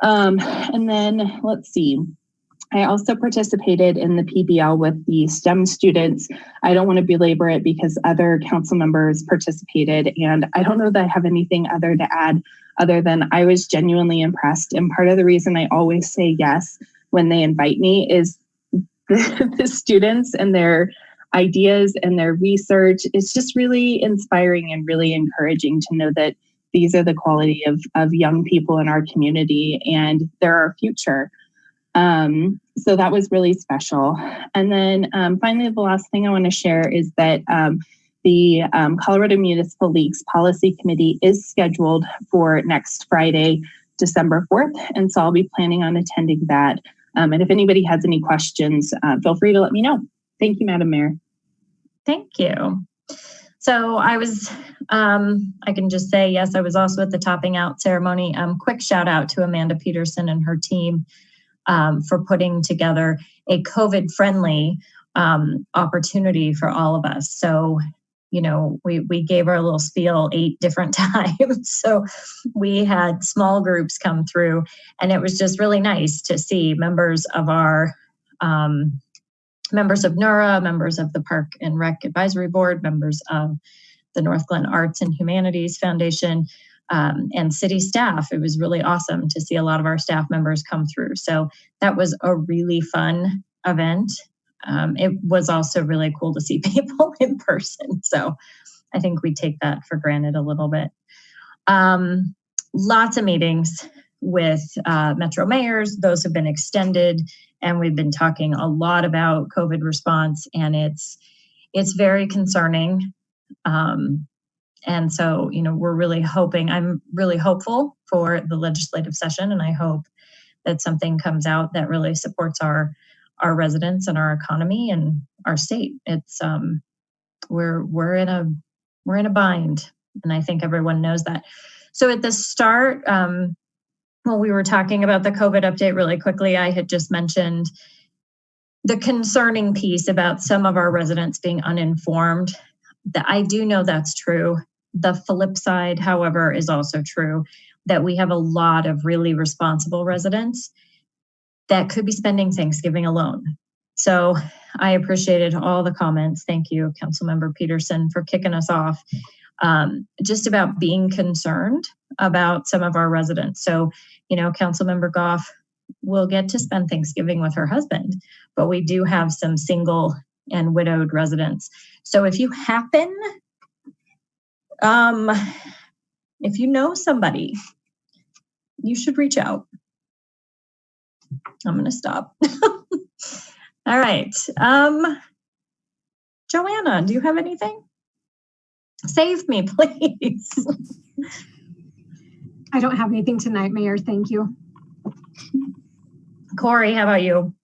And then let's see. I also participated in the PBL with the STEM students. I don't want to belabor it because other council members participated, and I don't know that I have anything other to add other than I was genuinely impressed. And part of the reason I always say yes when they invite me is the students and their ideas and their research. It's just really inspiring and really encouraging to know that these are the quality of young people in our community and they're our future. So that was really special. And then finally, the last thing I want to share is that the Colorado Municipal League's Policy Committee is scheduled for next Friday, December 4th. And so I'll be planning on attending that. And if anybody has any questions, feel free to let me know. Thank you, Madam Mayor. Thank you. So I was, I can just say, yes, I was also at the topping out ceremony. Quick shout out to Amanda Peterson and her team for putting together a COVID-friendly opportunity for all of us. So, you know, we gave our little spiel 8 different times. So we had small groups come through, and it was just really nice to see members of our members of NURA, members of the Park and Rec Advisory Board, members of the Northglenn Arts and Humanities Foundation, and city staff. It was really awesome to see a lot of our staff members come through. So that was a really fun event. It was also really cool to see people in person. So I think we take that for granted a little bit. Lots of meetings with Metro mayors. Those have been extended, and we've been talking a lot about COVID response, and it's very concerning. And so, you know, we're really hoping, I'm really hopeful for the legislative session, and I hope that something comes out that really supports our residents and our economy and our state. It's we're in a bind, and I think everyone knows that. So at the start, when we were talking about the COVID update really quickly, I had just mentioned the concerning piece about some of our residents being uninformed. That I do know that's true. The flip side, however, is also true, that we have a lot of really responsible residents that could be spending Thanksgiving alone. So I appreciated all the comments. Thank you, Councilmember Peterson, for kicking us off just about being concerned about some of our residents. So, you know, Councilmember Goff will get to spend Thanksgiving with her husband, but we do have some single and widowed residents. So if you happen, if you know somebody, you should reach out. I'm going to stop. All right. Joanna, do you have anything? Save me, please. I don't have anything tonight, Mayor. Thank you. Corey, how about you?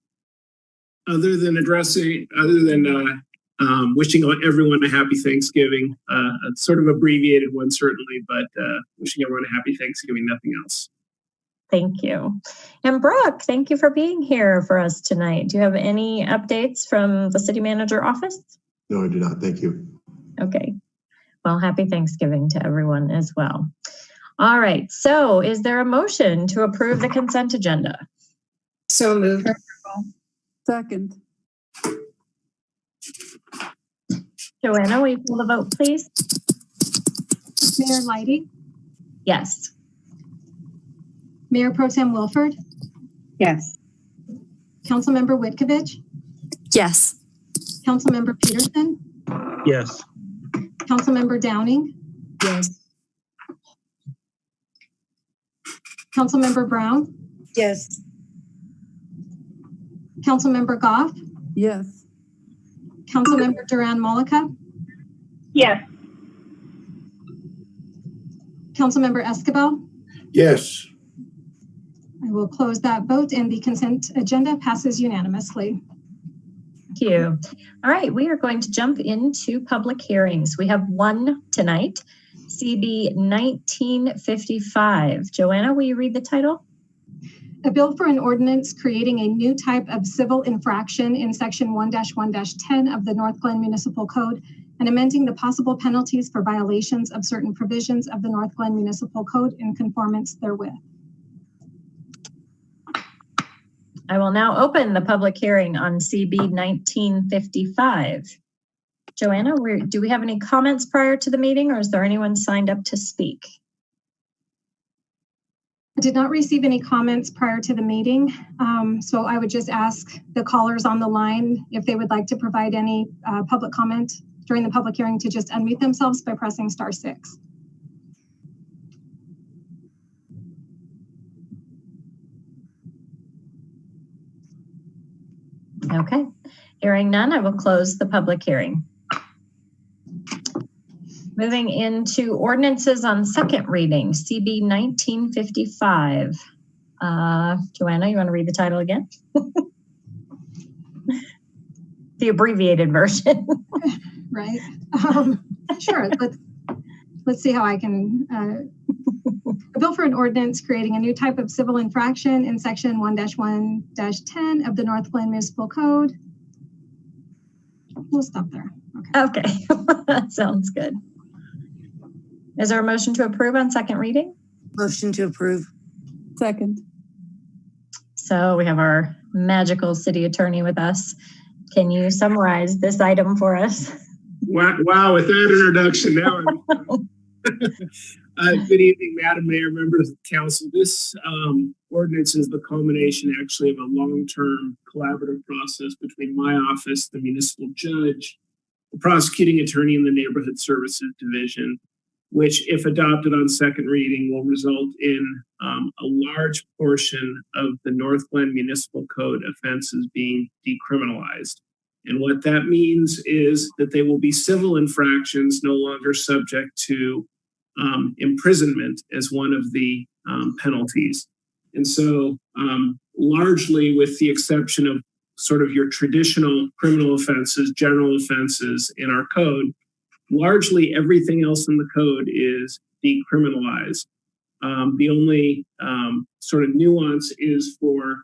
Other than wishing everyone a happy Thanksgiving, a sort of abbreviated one certainly, but wishing everyone a happy Thanksgiving, nothing else. Thank you. And Brooke, thank you for being here for us tonight. Do you have any updates from the city manager office? No, I do not. Thank you. Okay. Well, happy Thanksgiving to everyone as well. All right. So is there a motion to approve the consent agenda? So moved. Second. Joanna, will you pull the vote, please? Mayor Leidy? Yes. Mayor Pro Tem Wilford? Yes. Councilmember Witkovich? Yes. Councilmember Peterson? Yes. Councilmember Downing? Yes. Councilmember Brown? Yes. Councilmember Goff? Yes. Councilmember Duran-Malika? Yes. Councilmember Escobar? Yes. I will close that vote, and the consent agenda passes unanimously. Thank you. All right, we are going to jump into public hearings. We have one tonight, CB 1955. Joanna, will you read the title? A bill for an ordinance creating a new type of civil infraction in section 1-1-10 of the Northglenn Municipal Code and amending the possible penalties for violations of certain provisions of the Northglenn Municipal Code in conformance therewith. I will now open the public hearing on CB 1955. Joanna, do we have any comments prior to the meeting, or is there anyone signed up to speak? I did not receive any comments prior to the meeting, so I would just ask the callers on the line if they would like to provide any public comment during the public hearing to just unmute themselves by pressing *6. Okay, hearing none, I will close the public hearing. Moving into ordinances on second reading, CB 1955. Joanna, you want to read the title again? The abbreviated version. Right. Sure. Let's see how I can. A bill for an ordinance creating a new type of civil infraction in section 1-1-10 of the Northglenn Municipal Code. We'll stop there. Okay. That sounds good. Is there a motion to approve on second reading? Motion to approve. Second. So we have our magical city attorney with us. Can you summarize this item for us? Wow, with that introduction, now good evening, Madam Mayor, members of the council. This ordinance is the culmination actually of a long-term collaborative process between my office, the municipal judge, the prosecuting attorney, and the neighborhood services division, which, if adopted on second reading, will result in a large portion of the Northglenn Municipal Code offenses being decriminalized. And what that means is that they will be civil infractions, no longer subject to imprisonment as one of the penalties. And so largely, with the exception of sort of your traditional criminal offenses, general offenses in our code, largely everything else in the code is decriminalized. The only sort of nuance is for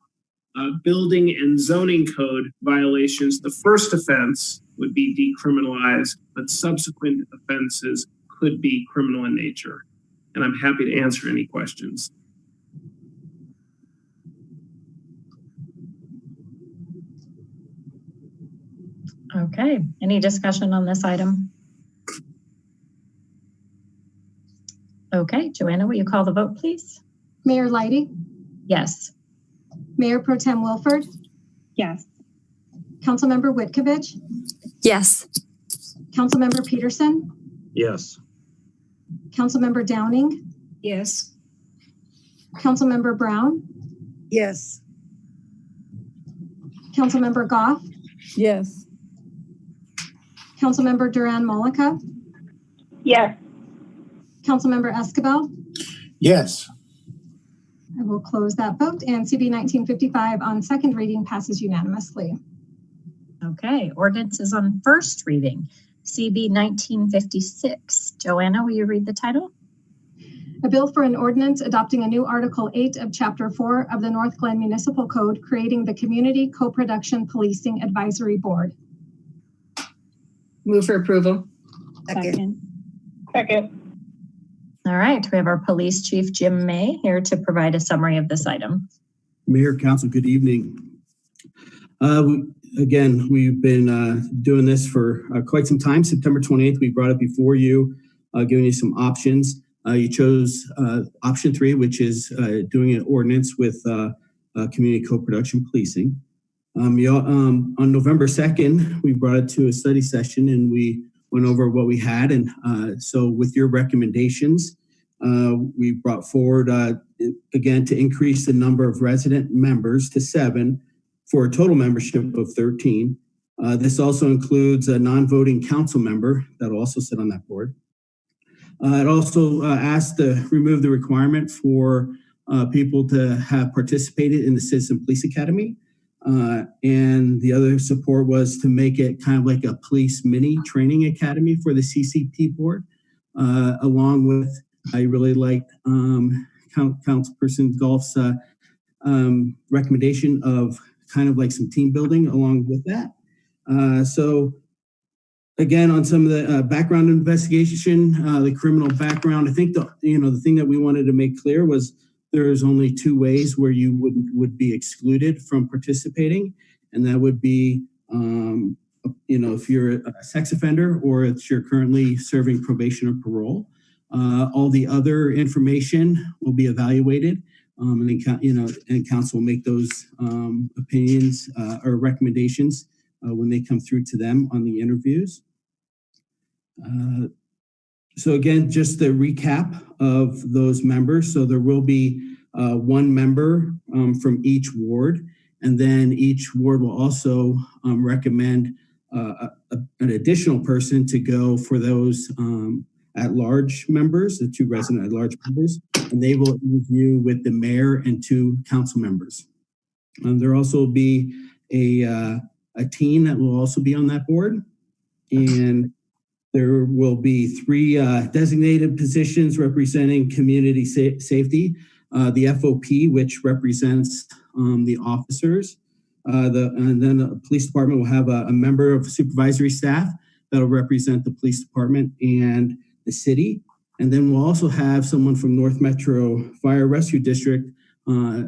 building and zoning code violations. The first offense would be decriminalized, but subsequent offenses could be criminal in nature. And I'm happy to answer any questions. Okay, any discussion on this item? Okay, Joanna, will you call the vote, please? Mayor Leidy, Yes. Mayor Pro Tem Wilford, Yes. Councilmember Witkovich, Yes. Councilmember Peterson, Yes. Councilmember Downing, Yes. Councilmember Brown, Yes. Councilmember Goff, Yes. Councilmember Duran Mollica, Yes. Councilmember Escabel. Yes. I will close that vote, and CB 1955 on second reading passes unanimously. Okay, ordinances on first reading, CB 1956. Joanna, will you read the title? A bill for an ordinance adopting a new Article 8 of Chapter 4 of the Northglenn Municipal Code, creating the Community Co-Production Policing Advisory Board. Move for approval. Second. All right, we have our Police Chief Jim May here to provide a summary of this item. Mayor, Council, good evening. Again, we've been doing this for quite some time. September 28th, we brought it before you, giving you some options. You chose option 3, which is doing an ordinance with community co-production policing. On November 2nd, we brought it to a study session and we went over what we had. And so with your recommendations, we brought forward, again, to increase the number of resident members to 7 for a total membership of 13. This also includes a non-voting council member that will also sit on that board. It also asked to remove the requirement for people to have participated in the Citizen Police Academy. And the other support was to make it kind of like a police mini training academy for the CCP board, along with, I really liked Councilperson Golf's recommendation of kind of like some team building along with that. So again, on some of the background investigation, the criminal background, I think the thing that we wanted to make clear was there's only two ways where you would be excluded from participating, and that would be, if you're a sex offender or if you're currently serving probation or parole. All the other information will be evaluated, and then council will make those opinions or recommendations when they come through to them on the interviews. So again, just the recap of those members. So there will be one member from each ward, and then each ward will also recommend an additional person to go for those at-large members, the two resident at-large members, and they will interview with the mayor and two council members. There also will be a teen that will also be on that board, and there will be three designated positions representing community safety. The FOP, which represents the officers. And then the police department will have a member of supervisory staff that will represent the police department and the city. And then we'll also have someone from North Metro Fire Rescue District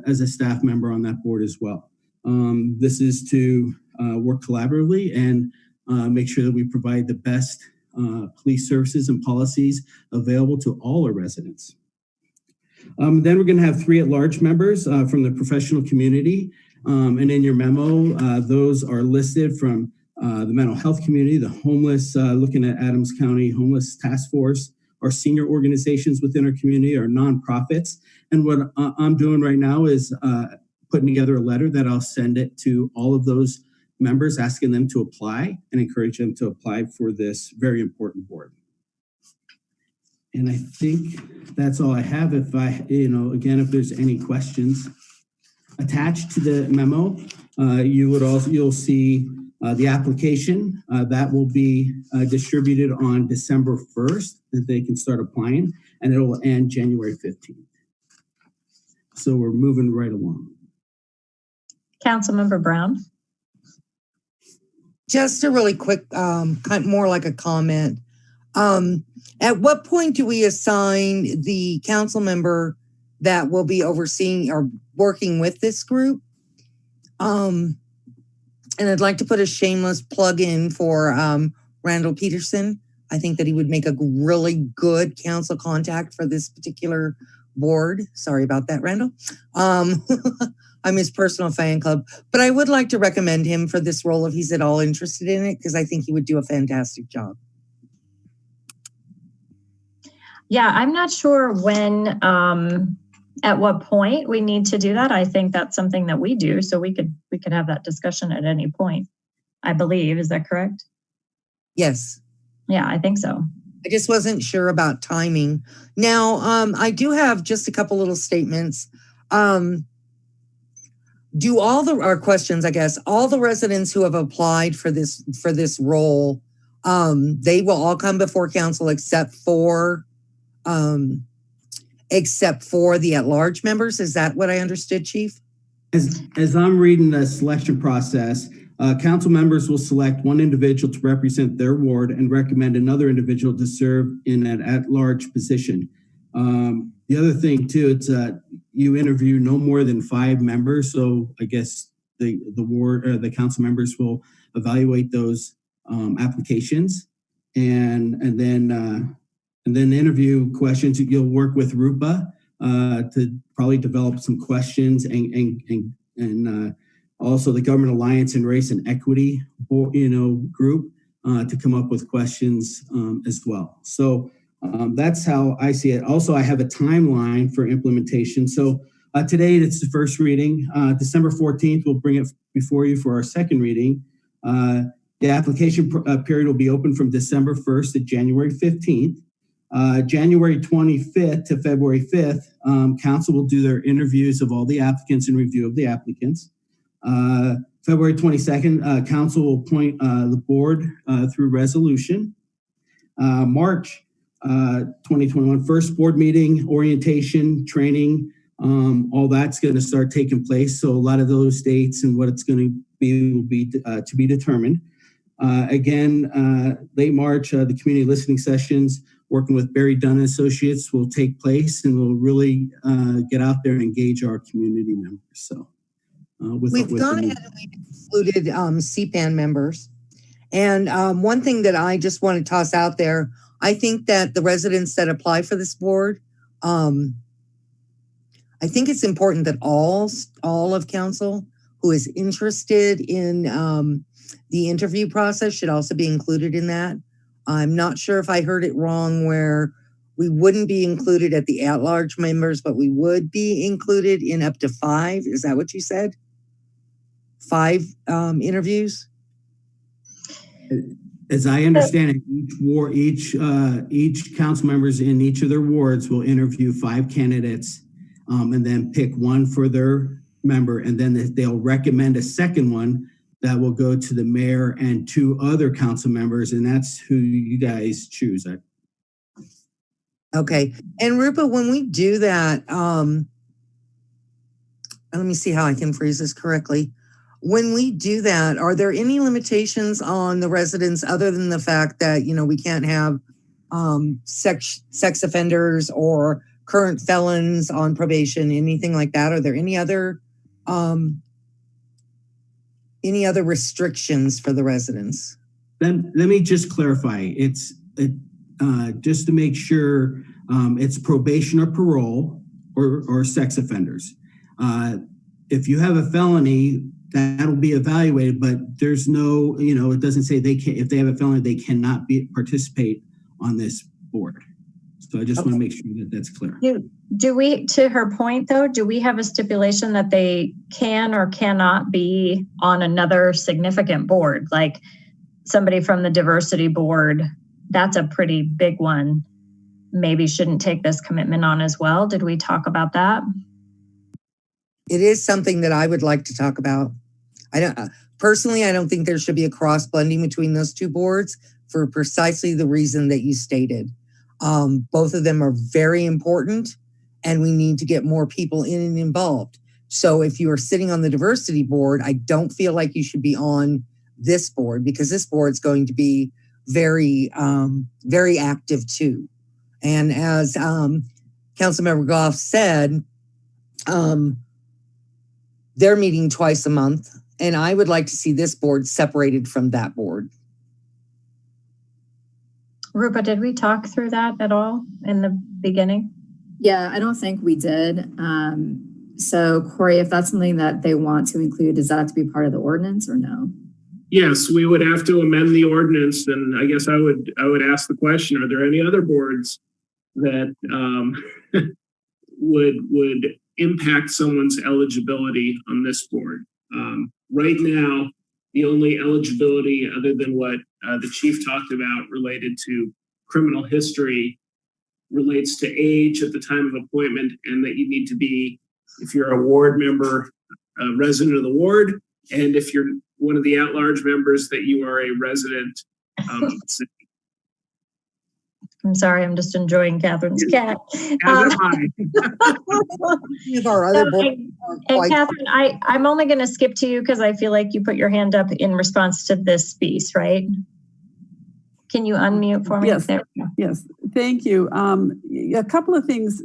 as a staff member on that board as well. This is to work collaboratively and make sure that we provide the best police services and policies available to all our residents. Then we're going to have three at-large members from the professional community. And in your memo, those are listed from the mental health community, the homeless, looking at Adams County Homeless Task Force, our senior organizations within our community, our nonprofits. And what I'm doing right now is putting together a letter that I'll send it to all of those members, asking them to apply and encourage them to apply for this very important board. And I think that's all I have. If if there's any questions attached to the memo, you'll see the application that will be distributed on December 1st that they can start applying, and it will end January 15th. So we're moving right along. Councilmember Brown. Just a really quick, more like a comment. At what point do we assign the council member that will be overseeing or working with this group? And I'd like to put a shameless plug in for Randall Peterson. I think that he would make a really good council contact for this particular board. Sorry about that, Randall. I'm his personal fan club, but I would like to recommend him for this role if he's at all interested in it, because I think he would do a fantastic job. Yeah, I'm not sure when, at what point we need to do that. I think that's something that we do, so we could have that discussion at any point, I believe. Is that correct? Yes. Yeah, I think so. I just wasn't sure about timing. Now, I do have just a couple little statements. Do our questions, I guess, all the residents who have applied for this role, they will all come before council except for the at-large members? Is that what I understood, Chief? As I'm reading the selection process, council members will select one individual to represent their ward and recommend another individual to serve in an at-large position. The other thing too, it's you interview no more than 5 members. So I guess the ward or the council members will evaluate those applications, and then interview questions. You'll work with RUPA to probably develop some questions, and also the Government Alliance and Race and Equity group to come up with questions as well. So that's how I see it. Also, I have a timeline for implementation. So today it's the first reading. December 14th, we'll bring it before you for our second reading. The application period will be open from December 1st to January 15th. January 25th to February 5th, council will do their interviews of all the applicants and review of the applicants. February 22nd, council will appoint the board through resolution. March 2021, first board meeting, orientation, training, all that's going to start taking place. So a lot of those dates and what it's going to be will be to be determined. Again, late March, the community listening sessions working with Barry Dunn Associates will take place, and we'll really get out there and engage our community members. So we've gone ahead and we've included CPAN members. And one thing that I just want to toss out there, I think that the residents that apply for this board, I think it's important that all of council who is interested in the interview process should also be included in that. I'm not sure if I heard it wrong where we wouldn't be included at the at-large members, but we would be included in up to 5. Is that what you said? 5 interviews? As I understand it, each council members in each of their wards will interview 5 candidates and then pick one for their member, and then they'll recommend a second one that will go to the mayor and 2 other council members, and that's who you guys choose. Okay. And Rupa, when we do that, let me see how I can phrase this correctly. When we do that, are there any limitations on the residents other than the fact that, we can't have sex offenders or current felons on probation, anything like that? Are there any other restrictions for the residents? Then let me just clarify. It's just to make sure it's probation or parole or sex offenders. If you have a felony, that'll be evaluated, but there's no, it doesn't say they can. If they have a felony, they cannot participate on this board. So I just want to make sure that that's clear. Do we, to her point though, do we have a stipulation that they can or cannot be on another significant board? Like somebody from the diversity board, that's a pretty big one. Maybe shouldn't take this commitment on as well. Did we talk about that? It is something that I would like to talk about. I don't think there should be a cross blending between those 2 boards for precisely the reason that you stated. Both of them are very important and we need to get more people in and involved. So if you are sitting on the diversity board, I don't feel like you should be on this board because this board is going to be very, very active too. And as Councilmember Goff said, they're meeting twice a month, and I would like to see this board separated from that board. Rupa, did we talk through that at all in the beginning? Yeah, I don't think we did. So Corey, if that's something that they want to include, does that have to be part of the ordinance or no? Yes, we would have to amend the ordinance, and I guess I would ask the question: are there any other boards that would impact someone's eligibility on this board? Right now, the only eligibility other than what the chief talked about related to criminal history relates to age at the time of appointment, and that you need to be, if you're a ward member, a resident of the ward, and if you're one of the at-large members, that you are a resident of the city. I'm sorry, I'm just enjoying Catherine's cat. Our other board and Catherine, I'm only going to skip to you because I feel like you put your hand up in response to this piece, right? Can you unmute for me? Yes. There. Yes, thank you. A couple of things.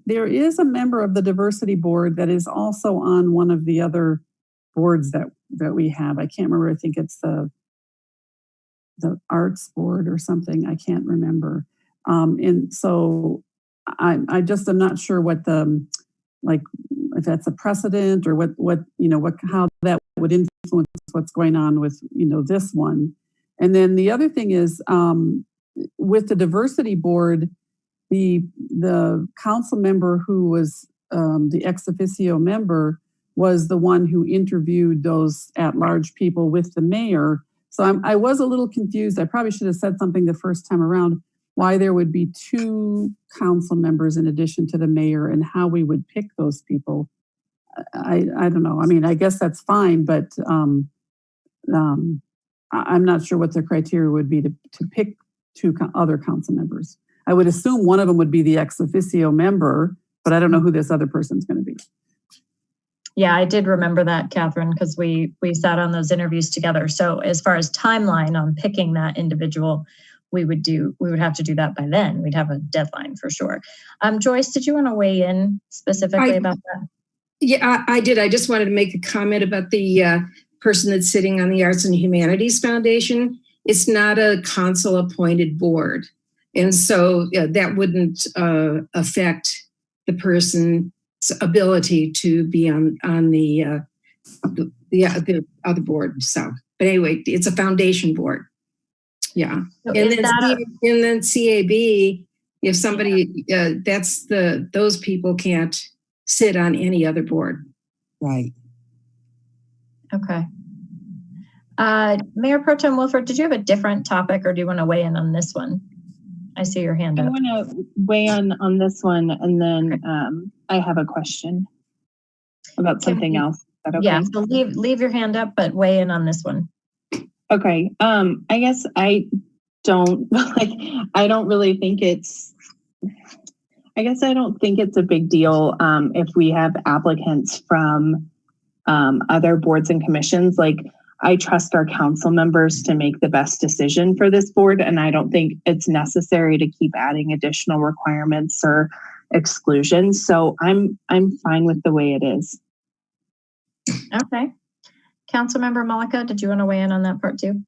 There is a member of the diversity board that is also on one of the other boards that we have. I can't remember. I think it's the arts board or something. I can't remember. And so I'm not sure what if that's a precedent or how that would influence what's going on with, this one. And then the other thing is, with the diversity board, the council member who was the ex officio member was the one who interviewed those at-large people with the mayor. So I was a little confused. I probably should have said something the first time around, why there would be 2 council members in addition to the mayor and how we would pick those people. I don't know. I mean, I guess that's fine, but I'm not sure what the criteria would be to pick 2 other council members. I would assume one of them would be the ex officio member, but I don't know who this other person's going to be. Yeah, I did remember that, Catherine, because we sat on those interviews together. So as far as timeline on picking that individual, we would have to do that by then. We'd have a deadline for sure. Joyce, did you want to weigh in specifically about that? Yeah, I did. I just wanted to make a comment about the person that's sitting on the Arts and Humanities Foundation. It's not a council appointed board. And so that wouldn't affect the person's ability to be on the other board. So, but anyway, it's a foundation board. Yeah. So and then CAB, if somebody, those people can't sit on any other board. Right. Okay. Mayor Pro Tem Wilford, did you have a different topic or do you want to weigh in on this one? I see your hand up. I want to weigh in on this one, and then I have a question about something else. Is that okay? Yeah, so leave your hand up, but weigh in on this one. Okay. I guess I don't really think it's a big deal if we have applicants from other boards and commissions. Like, I trust our council members to make the best decision for this board, and I don't think it's necessary to keep adding additional requirements or exclusions. So I'm fine with the way it is. Okay. Councilmember Malika, did you want to weigh in on that part too?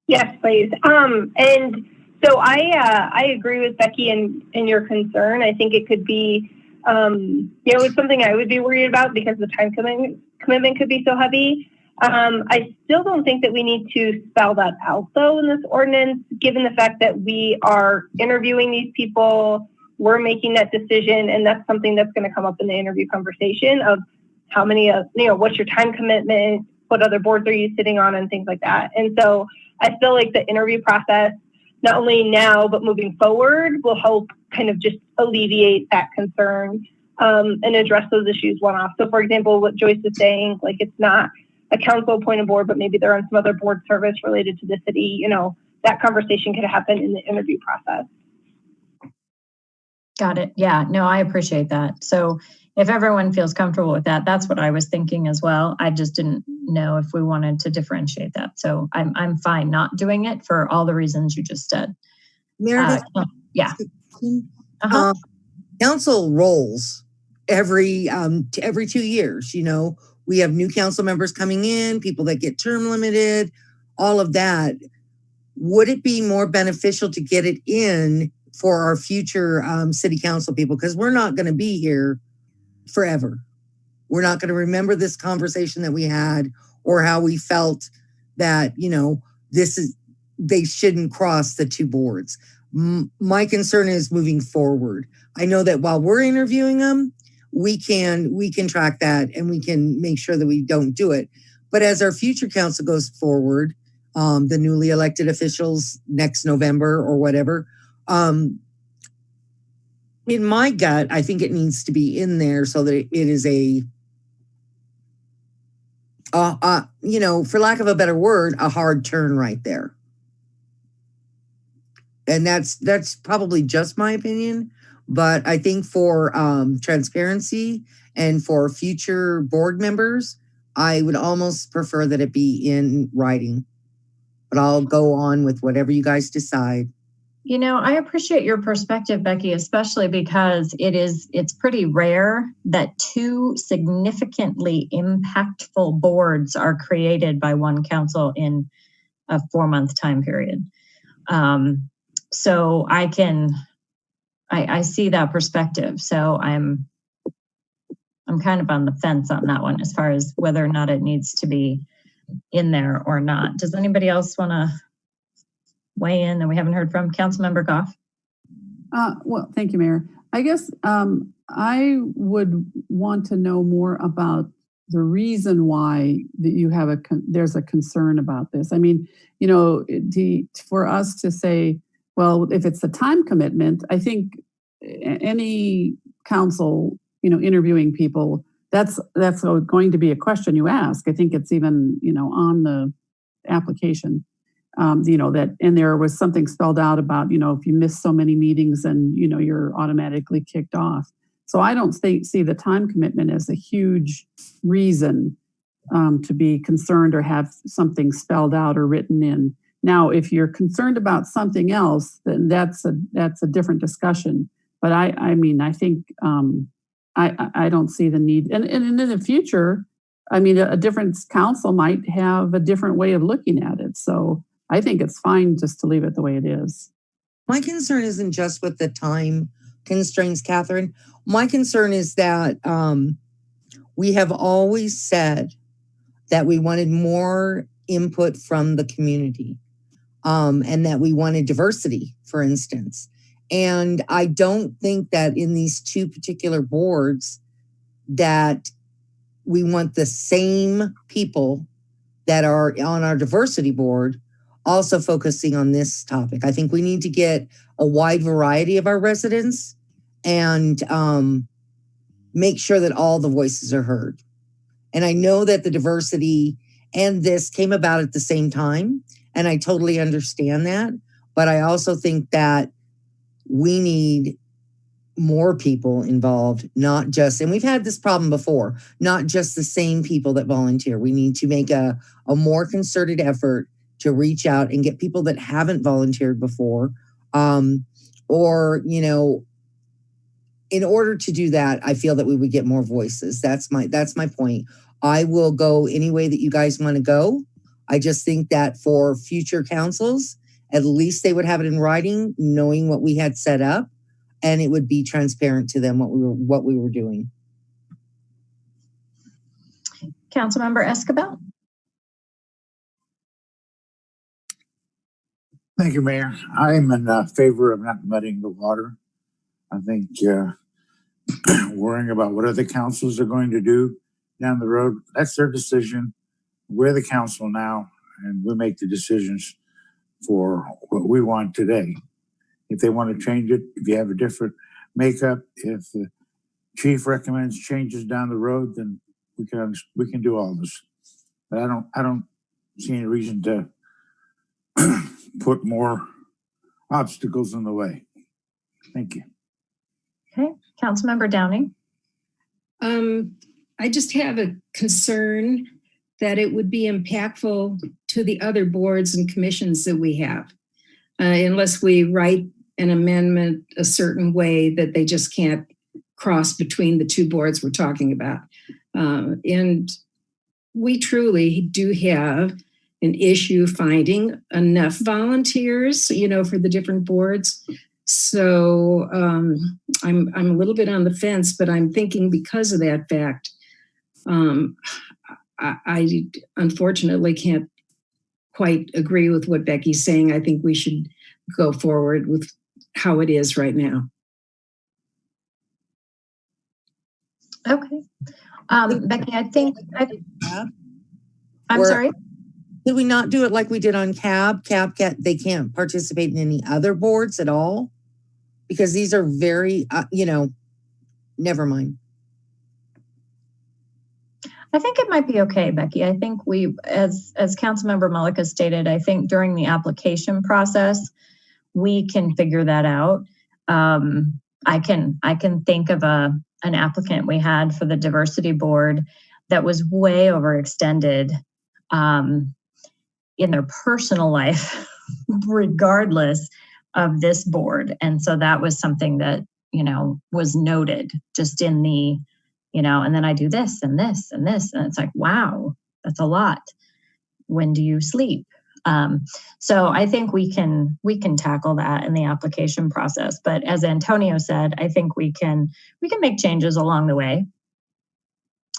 Yes, please. And so I agree with Becky in your concern. I think it could be, it's something I would be worried about because the time commitment could be so heavy. I still don't think that we need to spell that out though in this ordinance, given the fact that we are interviewing these people, we're making that decision, and that's something that's going to come up in the interview conversation of how many, what's your time commitment, what other boards are you sitting on, and things like that. And so I feel like the interview process, not only now, but moving forward, will help kind of just alleviate that concern and address those issues one-off. So for example, what Joyce is saying, like it's not a council appointed board, but maybe they're on some other board service related to the city, that conversation could happen in the interview process. Got it. Yeah, no, I appreciate that. So if everyone feels comfortable with that, that's what I was thinking as well. I just didn't know if we wanted to differentiate that. So I'm fine not doing it for all the reasons you just said. Meredith? Yeah. Council rolls every 2 years, we have new council members coming in, people that get term limited, all of that. Would it be more beneficial to get it in for our future city council people? Because we're not going to be here forever. We're not going to remember this conversation that we had or how we felt that, they shouldn't cross the two boards. My concern is moving forward. I know that while we're interviewing them, we can track that and we can make sure that we don't do it. But as our future council goes forward, the newly elected officials next November or whatever, in my gut, I think it needs to be in there so that it is for lack of a better word, a hard turn right there. And that's probably just my opinion. But I think for transparency and for future board members, I would almost prefer that it be in writing. But I'll go on with whatever you guys decide. I appreciate your perspective, Becky, especially because it's pretty rare that two significantly impactful boards are created by one council in a 4-month time period. So I see that perspective. So I'm kind of on the fence on that one as far as whether or not it needs to be in there or not. Does anybody else want to weigh in that we haven't heard from? Councilmember Goff? Well, thank you, Mayor. I guess I would want to know more about the reason why that you have there's a concern about this. I mean, for us to say, well, if it's a time commitment, I think any council, interviewing people, that's going to be a question you ask. I think it's even, on the application, and there was something spelled out about, if you miss so many meetings and, you're automatically kicked off. So I don't see the time commitment as a huge reason to be concerned or have something spelled out or written in. Now, if you're concerned about something else, then that's a different discussion. But I mean, I think I don't see the need. And in the future, I mean, a different council might have a different way of looking at it. So I think it's fine just to leave it the way it is. My concern isn't just with the time constraints, Catherine. My concern is that we have always said that we wanted more input from the community and that we wanted diversity, for instance. And I don't think that in these two particular boards that we want the same people that are on our diversity board also focusing on this topic. I think we need to get a wide variety of our residents and make sure that all the voices are heard. And I know that the diversity and this came about at the same time, and I totally understand that. But I also think that we need more people involved, not just, and we've had this problem before, not just the same people that volunteer. We need to make a more concerted effort to reach out and get people that haven't volunteered before. Or, you know, in order to do that, I feel that we would get more voices. That's my point. I will go any way that you guys want to go. I just think that for future councils, at least they would have it in writing, knowing what we had set up, and it would be transparent to them what we were doing. Councilmember Escobar. Thank you, Mayor. I'm in favor of not muddying the water. I think worrying about what other councils are going to do down the road, that's their decision. We're the council now, and we make the decisions for what we want today. If they want to change it, if you have a different makeup, if the chief recommends changes down the road, then we can do all this. But I don't see any reason to put more obstacles in the way. Thank you. Okay, Councilmember Downing. I just have a concern that it would be impactful to the other boards and commissions that we have, unless we write an amendment a certain way that they just can't cross between the two boards we're talking about. And we truly do have an issue finding enough volunteers, you know, for the different boards. So I'm a little bit on the fence, but I'm thinking because of that fact, I unfortunately can't quite agree with what Becky's saying. I think we should go forward with how it is right now. Okay. Becky, I'm sorry. Did we not do it like we did on CAB? They can't participate in any other boards at all? Because these are very, never mind. I think it might be okay, Becky. I think we, as Councilmember Mullica stated, I think during the application process, we can figure that out. I can think of an applicant we had for the diversity board that was way overextended in their personal life, regardless of this board. And so that was something that, was noted just in the, and then I do this and this and this. And it's like, wow, that's a lot. When do you sleep? So I think we can tackle that in the application process. But as Antonio said, I think we can make changes along the way.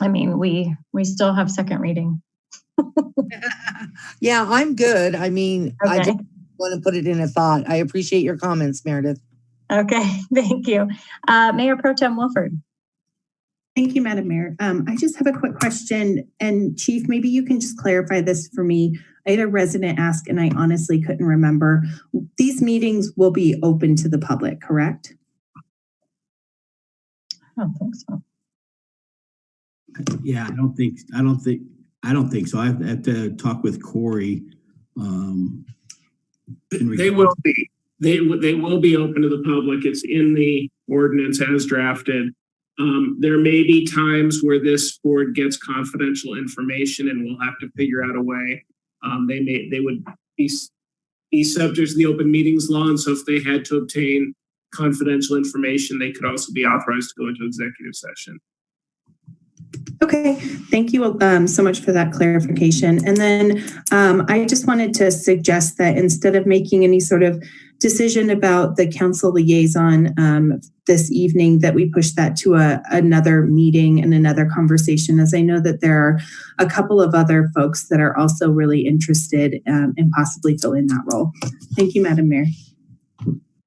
I mean, we still have second reading. Yeah, I'm good. I mean, okay. I just want to put it in a thought. I appreciate your comments, Meredith. Okay, thank you. Mayor Pro Tem Wilford. Thank you, Madam Mayor. I just have a quick question, and Chief, maybe you can just clarify this for me. I had a resident ask, and I honestly couldn't remember. These meetings will be open to the public, correct? I don't think so. Yeah, I don't think so. I have to talk with Corey. They will be. They will be open to the public. It's in the ordinance as drafted. There may be times where this board gets confidential information, and we'll have to figure out a way. They would be be subject to the open meetings law. And so if they had to obtain confidential information, they could also be authorized to go into executive session. Okay, thank you so much for that clarification. And then I just wanted to suggest that instead of making any sort of decision about the council liaison this evening, that we push that to another meeting and another conversation, as I know that there are a couple of other folks that are also really interested in possibly filling that role. Thank you, Madam Mayor.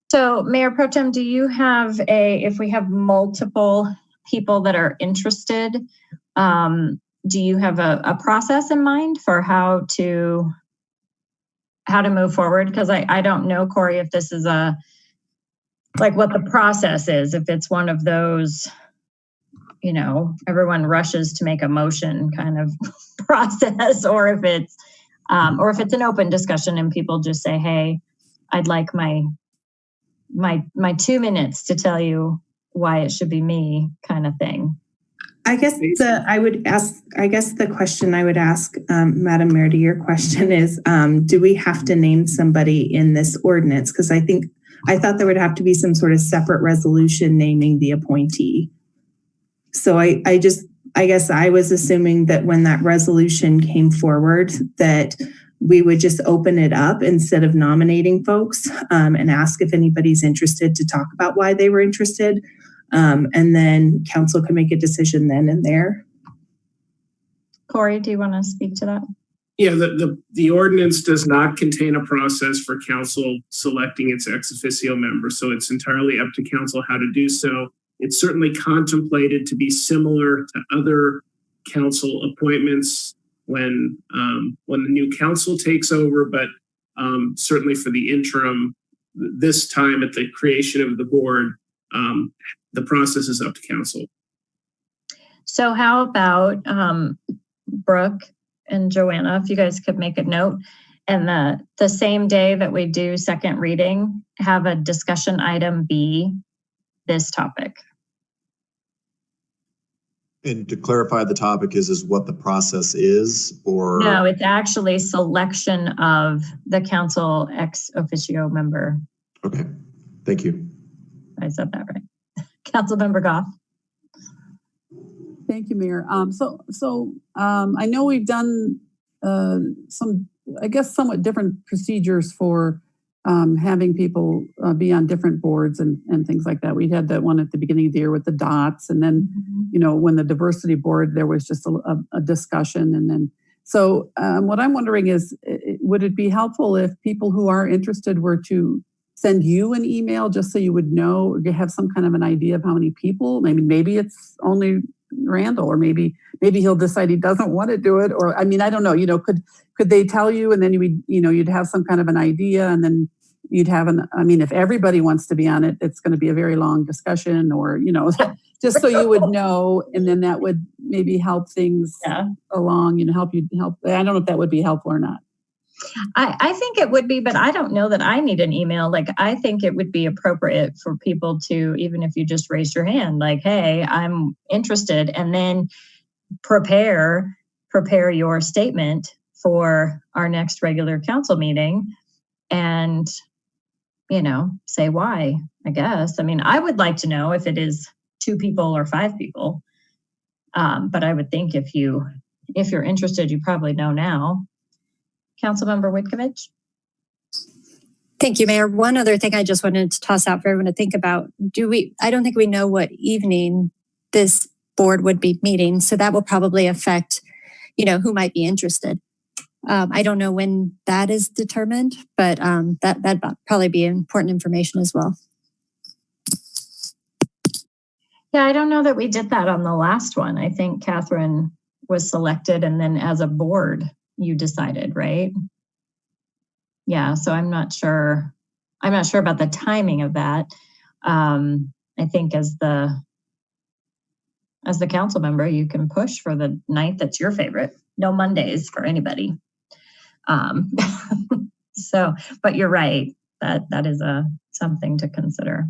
So Mayor Pro Tem, do you have if we have multiple people that are interested, do you have a process in mind for how to move forward? Because I don't know, Corey, if this is what the process is, if it's one of those, everyone rushes to make a motion kind of process, or if it's an open discussion and people just say, hey, I'd like my 2 minutes to tell you why it should be me kind of thing. I guess the question I would ask, Madam Mayor, to your question is, do we have to name somebody in this ordinance? Because I thought there would have to be some sort of separate resolution naming the appointee. So I guess I was assuming that when that resolution came forward, that we would just open it up instead of nominating folks and ask if anybody's interested to talk about why they were interested. And then council can make a decision then and there. Corey, do you want to speak to that? Yeah, the ordinance does not contain a process for council selecting its ex officio member, so it's entirely up to council how to do so. It's certainly contemplated to be similar to other council appointments when the new council takes over, but certainly for the interim, this time at the creation of the board, the process is up to council. So how about Brooke and Joanna, if you guys could make a note, and the same day that we do second reading, have a discussion item be this topic. And to clarify, the topic is what the process is, or? No, it's actually selection of the council ex officio member. Okay, thank you. I said that right. Councilmember Goff. Thank you, Mayor. I know we've done some, I guess, somewhat different procedures for having people be on different boards and things like that. We had that one at the beginning of the year with the dots, and then, when the diversity board, there was just a discussion. And then, what I'm wondering is, would it be helpful if people who are interested were to send you an email just so you would know, or have some kind of an idea of how many people? Maybe it's only Randall, or maybe he'll decide he doesn't want to do it, or I don't know. Could they tell you, and then you'd have some kind of an idea, and then you'd have if everybody wants to be on it, it's going to be a very long discussion, or just so you would know, and then that would maybe help things along. Help. I don't know if that would be helpful or not. I think it would be, but I don't know that I need an email. I think it would be appropriate for people to, even if you just raise your hand, hey, I'm interested, and then prepare your statement for our next regular council meeting and, say why, I guess. I would like to know if it is 2 people or 5 people. But I would think if you're interested, you probably know now. Councilmember Witkovich. Thank you, Mayor. One other thing I just wanted to toss out for everyone to think about. I don't think we know what evening this board would be meeting, so that will probably affect, who might be interested. I don't know when that is determined, but that'd probably be important information as well. Yeah, I don't know that we did that on the last one. I think Catherine was selected, and then as a board, you decided, right? Yeah, so I'm not sure about the timing of that. I think as the council member, you can push for the night that's your favorite. No Mondays for anybody. But you're right. That is something to consider.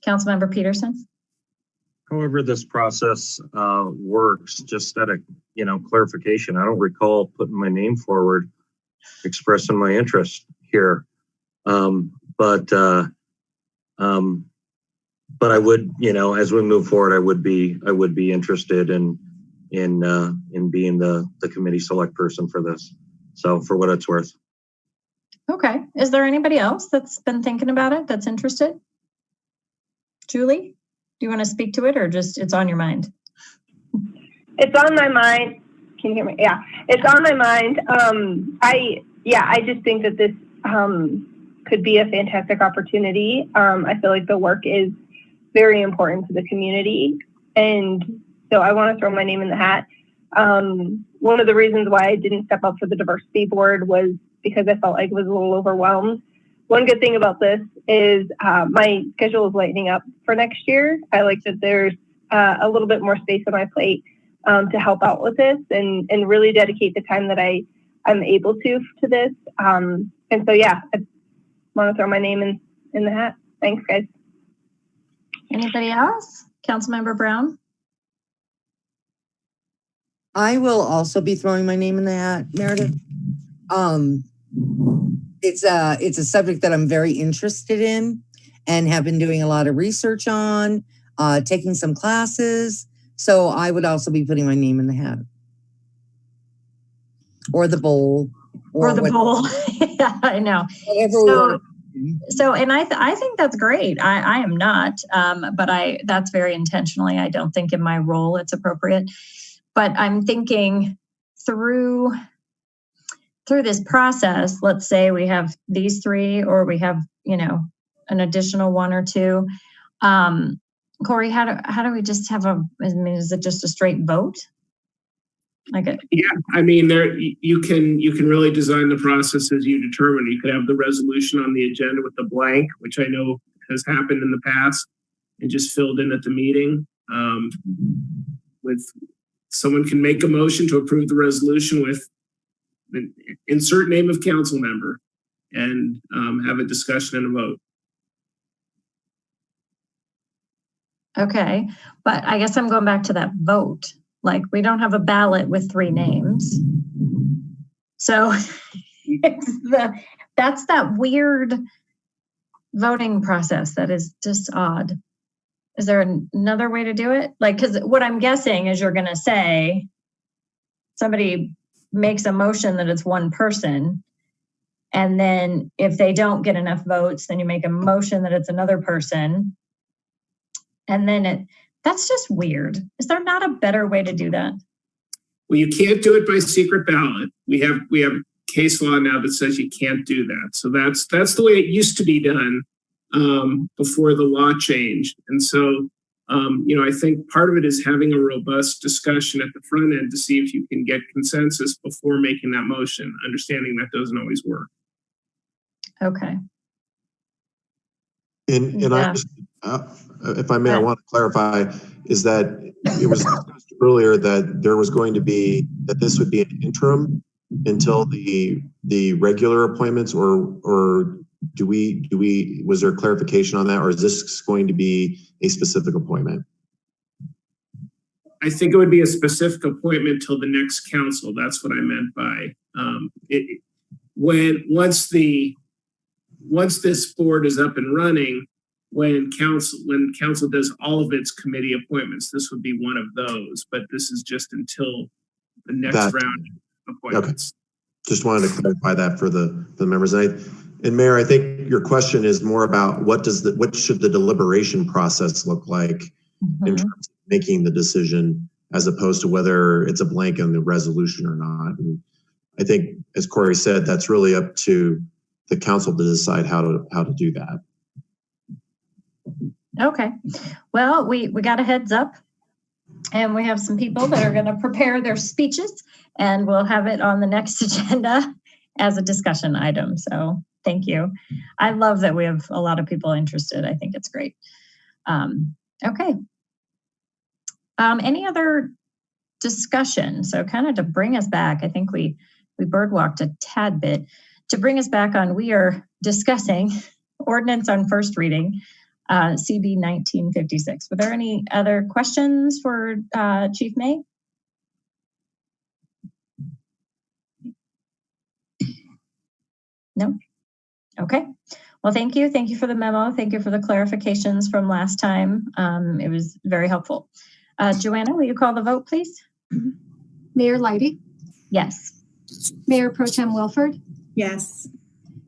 Councilmember Peterson. However this process works, just at a clarification, I don't recall putting my name forward expressing my interest here. But I would, as we move forward, I would be interested in being the committee select person for this. So for what it's worth. Okay. Is there anybody else that's been thinking about it, that's interested? Julie, do you want to speak to it, or just it's on your mind? It's on my mind. Can you hear me? Yeah, it's on my mind. I just think that this could be a fantastic opportunity. I feel like the work is very important to the community, and so I want to throw my name in the hat. One of the reasons why I didn't step up for the diversity board was because I felt like I was a little overwhelmed. One good thing about this is my schedule is lightening up for next year. I like that there's a little bit more space on my plate to help out with this and really dedicate the time that I'm able to this. And so, yeah, I want to throw my name in the hat. Thanks, guys. Anybody else? Councilmember Brown? I will also be throwing my name in the hat, Meredith. It's a subject that I'm very interested in and have been doing a lot of research on, taking some classes. So I would also be putting my name in the hat. Or the bowl. Or the bowl. Yeah, I know. So, and I think that's great. I am not, but that's very intentionally. I don't think in my role it's appropriate. But I'm thinking through this process, let's say we have these three, or we have, an additional one or two. Corey, how do we just have is it just a straight vote? Yeah, I mean, you can really design the process as you determine. You could have the resolution on the agenda with the blank, which I know has happened in the past, and just filled in at the meeting. With someone can make a motion to approve the resolution with the insert name of council member, and have a discussion and a vote. Okay, but I guess I'm going back to that vote. Like, we don't have a ballot with three names. So that's that weird voting process that is just odd. Is there another way to do it? Like, because what I'm guessing is you're going to say somebody makes a motion that it's one person. And then if they don't get enough votes, then you make a motion that it's another person. And then that's just weird. Is there not a better way to do that? Well, you can't do it by secret ballot. We have case law now that says you can't do that. So that's the way it used to be done before the law changed. And so, I think part of it is having a robust discussion at the front end to see if you can get consensus before making that motion, understanding that doesn't always work. Okay. And I just, if I may, I want to clarify, is that it was discussed earlier that there was going to be, that this would be an interim until the regular appointments, or was there clarification on that, or is this going to be a specific appointment? I think it would be a specific appointment till the next council. That's what I meant by once this board is up and running, when council does all of its committee appointments, this would be one of those. But this is just until the next round of appointments. Okay. Just wanted to clarify that for the members. And Mayor, I think your question is more about what should the deliberation process look like in terms of making the decision, as opposed to whether it's a blank in the resolution or not. And I think, as Corey said, that's really up to the council to decide how to do that. Okay. Well, we got a heads up, and we have some people that are going to prepare their speeches, and we'll have it on the next agenda as a discussion item. So thank you. I love that we have a lot of people interested. I think it's great. Okay. Any other discussion? So kind of to bring us back, I think we birdwalked a tad bit. To bring us back on, we are discussing ordinance on first reading, CB 1956. Were there any other questions for Chief May? No? Okay. Well, thank you. Thank you for the memo. Thank you for the clarifications from last time. It was very helpful. Joanna, will you call the vote, please? Mayor Leidy, Yes. Mayor Pro Tem Wilford, Yes.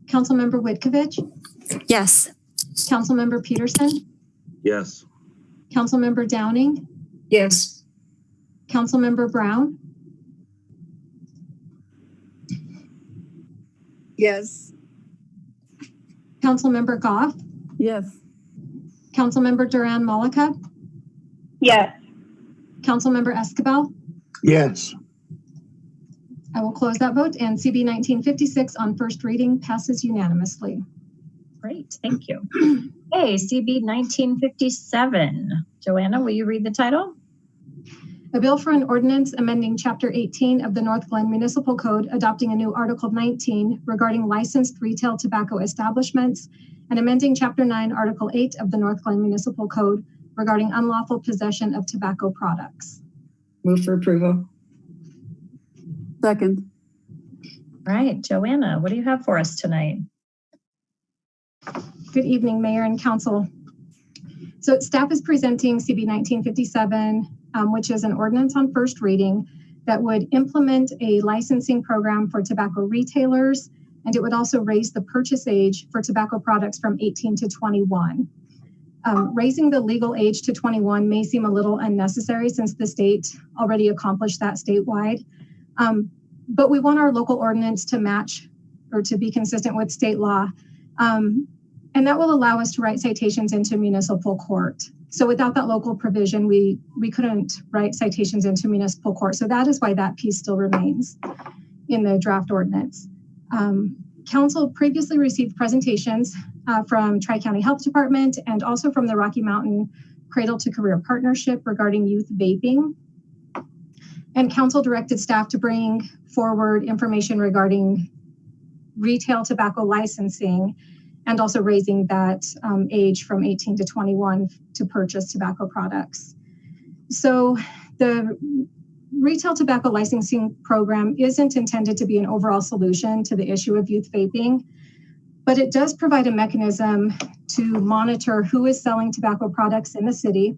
Councilmember Whitkovich, Yes. Councilmember Peterson, Yes. Councilmember Downing, Yes. Councilmember Brown, Yes. Councilmember Goff, Yes. Councilmember Duran Malika, Yes. Councilmember Escabel. Yes. I will close that vote, and CB 1956 on first reading passes unanimously. Great. Thank you. Okay, CB 1957. Joanna, will you read the title? A bill for an ordinance amending Chapter 18 of the Northglenn Municipal Code, adopting a new Article 19 regarding licensed retail tobacco establishments, and amending Chapter 9, Article 8 of the Northglenn Municipal Code regarding unlawful possession of tobacco products. Move for approval. Second. All right, Joanna, what do you have for us tonight? Good evening, Mayor and Council. So staff is presenting CB 1957, which is an ordinance on first reading that would implement a licensing program for tobacco retailers, and it would also raise the purchase age for tobacco products from 18 to 21. Raising the legal age to 21 may seem a little unnecessary since the state already accomplished that statewide, but we want our local ordinance to match or to be consistent with state law. And that will allow us to write citations into municipal court. So without that local provision, we couldn't write citations into municipal court. So that is why that piece still remains in the draft ordinance. Council previously received presentations from Tri-County Health Department and also from the Rocky Mountain Cradle to Career Partnership regarding youth vaping. And council directed staff to bring forward information regarding retail tobacco licensing and also raising that age from 18 to 21 to purchase tobacco products. So the retail tobacco licensing program isn't intended to be an overall solution to the issue of youth vaping, but it does provide a mechanism to monitor who is selling tobacco products in the city,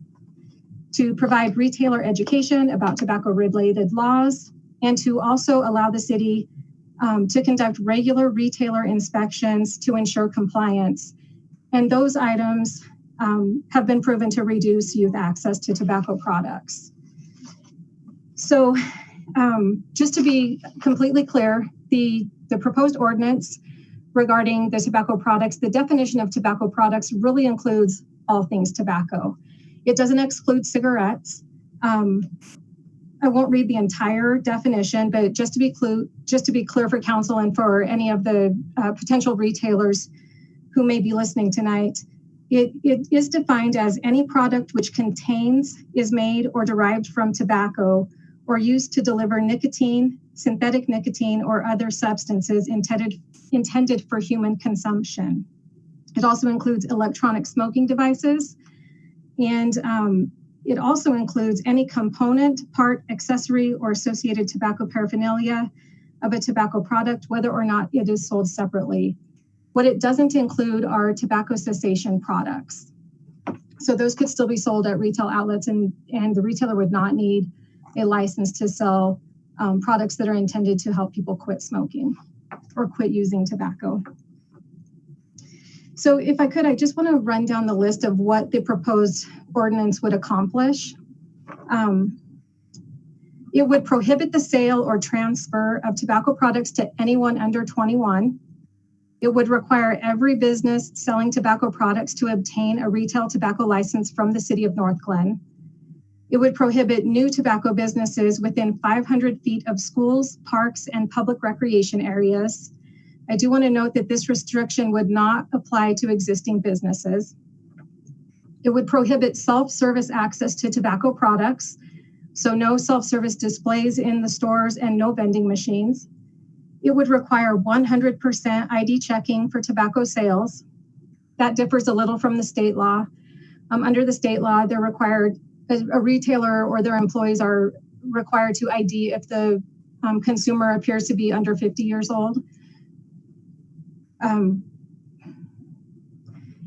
to provide retailer education about tobacco-related laws, and to also allow the city to conduct regular retailer inspections to ensure compliance. And those items have been proven to reduce youth access to tobacco products. So just to be completely clear, the proposed ordinance regarding the tobacco products, the definition of tobacco products really includes all things tobacco. It doesn't exclude cigarettes. I won't read the entire definition, but just to be clear for council and for any of the potential retailers who may be listening tonight, it is defined as any product which contains, is made, or derived from tobacco or used to deliver nicotine, synthetic nicotine, or other substances intended for human consumption. It also includes electronic smoking devices, and it also includes any component, part, accessory, or associated tobacco paraphernalia of a tobacco product, whether or not it is sold separately. What it doesn't include are tobacco cessation products. So those could still be sold at retail outlets, and the retailer would not need a license to sell products that are intended to help people quit smoking or quit using tobacco. So if I could, I just want to run down the list of what the proposed ordinance would accomplish. It would prohibit the sale or transfer of tobacco products to anyone under 21. It would require every business selling tobacco products to obtain a retail tobacco license from the city of Northglenn. It would prohibit new tobacco businesses within 500 feet of schools, parks, and public recreation areas. I do want to note that this restriction would not apply to existing businesses. It would prohibit self-service access to tobacco products, so no self-service displays in the stores and no vending machines. It would require 100% ID checking for tobacco sales. That differs a little from the state law. Under the state law, they're required, a retailer or their employees are required to ID if the consumer appears to be under 50 years old.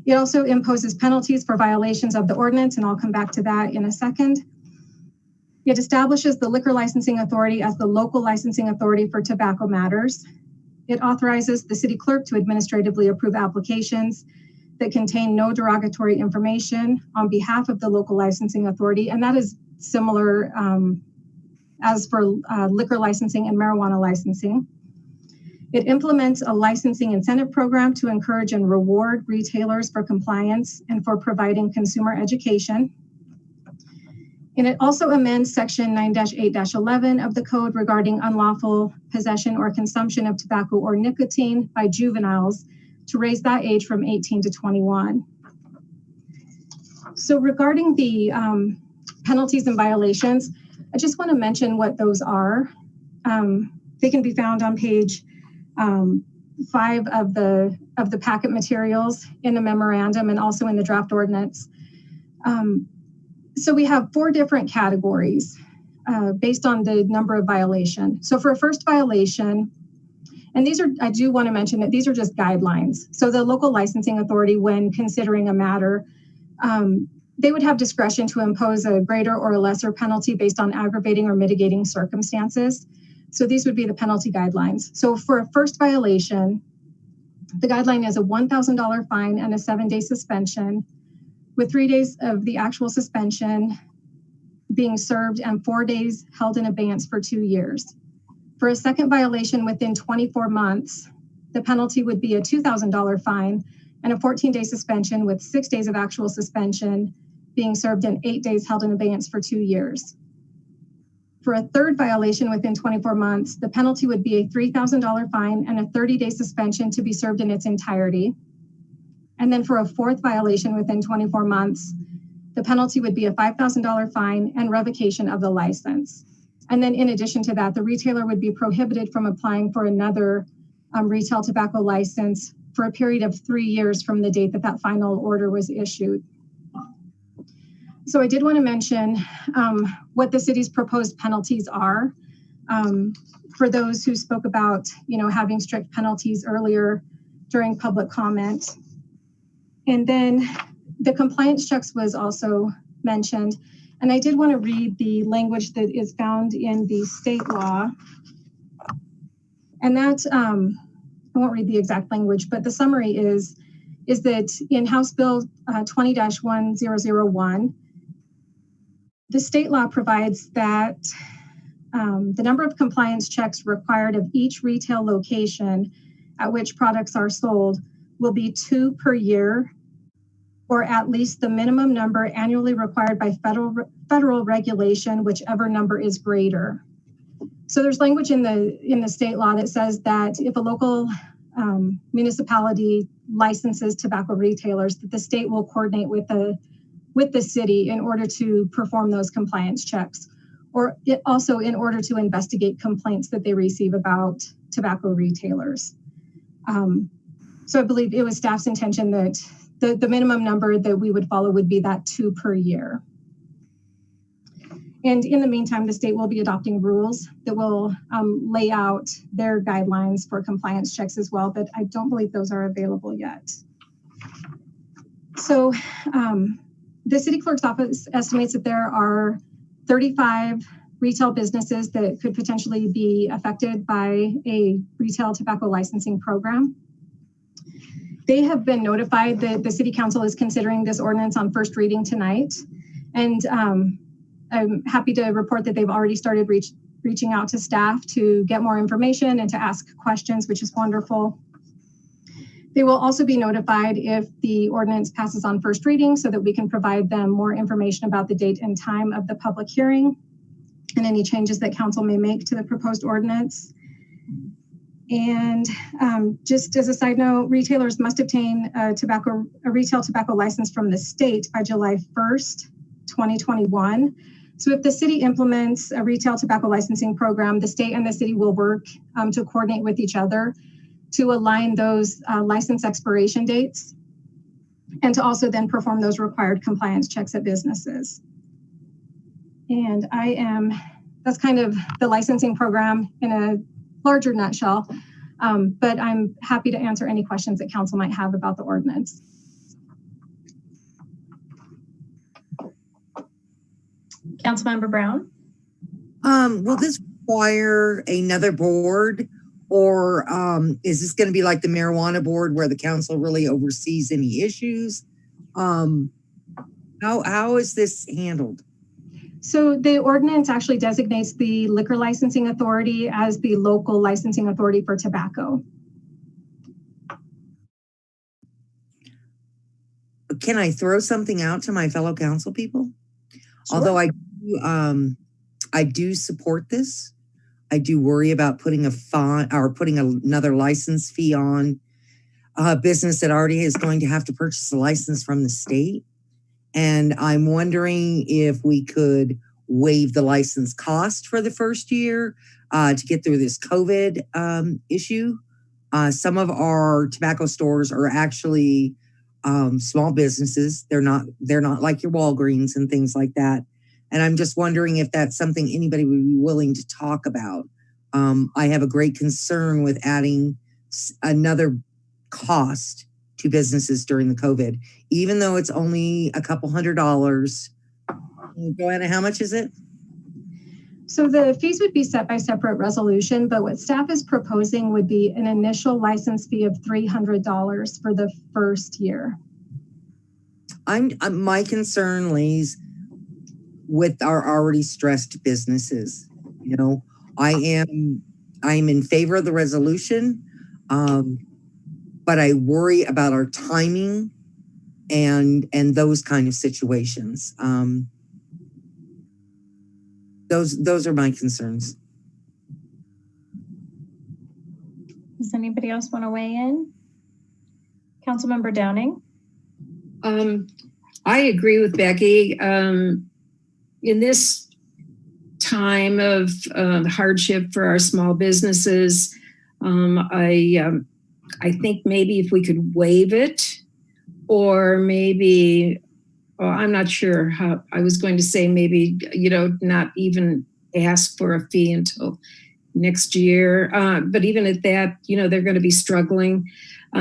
It also imposes penalties for violations of the ordinance, and I'll come back to that in a second. It establishes the Liquor Licensing Authority as the local licensing authority for tobacco matters. It authorizes the city clerk to administratively approve applications that contain no derogatory information on behalf of the local licensing authority, and that is similar as for liquor licensing and marijuana licensing. It implements a licensing incentive program to encourage and reward retailers for compliance and for providing consumer education. And it also amends section 9-8-11 of the code regarding unlawful possession or consumption of tobacco or nicotine by juveniles to raise that age from 18 to 21. So regarding the penalties and violations, I just want to mention what those are. They can be found on page 5 of the packet materials in the memorandum and also in the draft ordinance. So we have 4 different categories based on the number of violations. So for a first violation, and these are, I do want to mention that these are just guidelines. So the local licensing authority, when considering a matter, they would have discretion to impose a greater or a lesser penalty based on aggravating or mitigating circumstances. So these would be the penalty guidelines. So for a first violation, the guideline is a $1,000 fine and a 7-day suspension, with 3 days of the actual suspension being served and 4 days held in abeyance for 2 years. For a second violation within 24 months, the penalty would be a $2,000 fine and a 14-day suspension with 6 days of actual suspension being served and 8 days held in abeyance for 2 years. For a third violation within 24 months, the penalty would be a $3,000 fine and a 30-day suspension to be served in its entirety. And then for a fourth violation within 24 months, the penalty would be a $5,000 fine and revocation of the license. And then in addition to that, the retailer would be prohibited from applying for another retail tobacco license for a period of 3 years from the date that that final order was issued. So I did want to mention what the city's proposed penalties are. For those who spoke about, having strict penalties earlier during public comment. And then the compliance checks was also mentioned. And I did want to read the language that is found in the state law. And that, I won't read the exact language, but the summary is that in House Bill 20-1001, the state law provides that the number of compliance checks required of each retail location at which products are sold will be 2 per year, or at least the minimum number annually required by federal regulation, whichever number is greater. So there's language in the state law that says that if a local municipality licenses tobacco retailers, that the state will coordinate with the city in order to perform those compliance checks, or also in order to investigate complaints that they receive about tobacco retailers. So I believe it was staff's intention that the minimum number that we would follow would be that 2 per year. And in the meantime, the state will be adopting rules that will lay out their guidelines for compliance checks as well, but I don't believe those are available yet. So the city clerk's office estimates that there are 35 retail businesses that could potentially be affected by a retail tobacco licensing program. They have been notified that the city council is considering this ordinance on first reading tonight. And I'm happy to report that they've already started reaching out to staff to get more information and to ask questions, which is wonderful. They will also be notified if the ordinance passes on first reading so that we can provide them more information about the date and time of the public hearing and any changes that council may make to the proposed ordinance. And just as a side note, retailers must obtain a retail tobacco license from the state by July 1st, 2021. So if the city implements a retail tobacco licensing program, the state and the city will work to coordinate with each other to align those license expiration dates and to also then perform those required compliance checks at businesses. And that's kind of the licensing program in a larger nutshell. But I'm happy to answer any questions that council might have about the ordinance. Councilmember Brown? Will this require another board, or is this going to be like the marijuana board where the council really oversees any issues? How is this handled? So the ordinance actually designates the liquor licensing authority as the local licensing authority for tobacco. Can I throw something out to my fellow council people? Sure. Although I do support this, I do worry about putting a fine or putting another license fee on a business that already is going to have to purchase a license from the state. And I'm wondering if we could waive the license cost for the first year to get through this COVID issue. Some of our tobacco stores are actually small businesses. They're not like your Walgreens and things like that. And I'm just wondering if that's something anybody would be willing to talk about. I have a great concern with adding another cost to businesses during the COVID, even though it's only a couple $100. Joanna, how much is it? So the fees would be set by separate resolution, but what staff is proposing would be an initial license fee of $300 for the first year. My concern lays with our already stressed businesses. You know, I'm in favor of the resolution, but I worry about our timing and those kind of situations. Those are my concerns. Does anybody else want to weigh in? Councilmember Downing? I agree with Becky. In this time of hardship for our small businesses, I think maybe if we could waive it, or maybe, I'm not sure how, I was going to say maybe, not even ask for a fee until next year. But even at that, they're going to be struggling.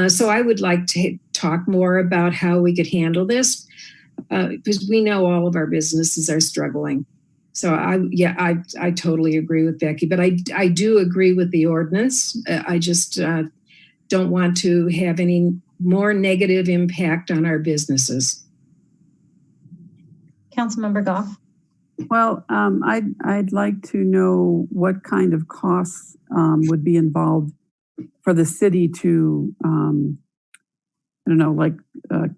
So I would like to talk more about how we could handle this, because we know all of our businesses are struggling. So I totally agree with Becky, but I do agree with the ordinance. I just don't want to have any more negative impact on our businesses. Councilmember Goff? Well, I'd like to know what kind of costs would be involved for the city to,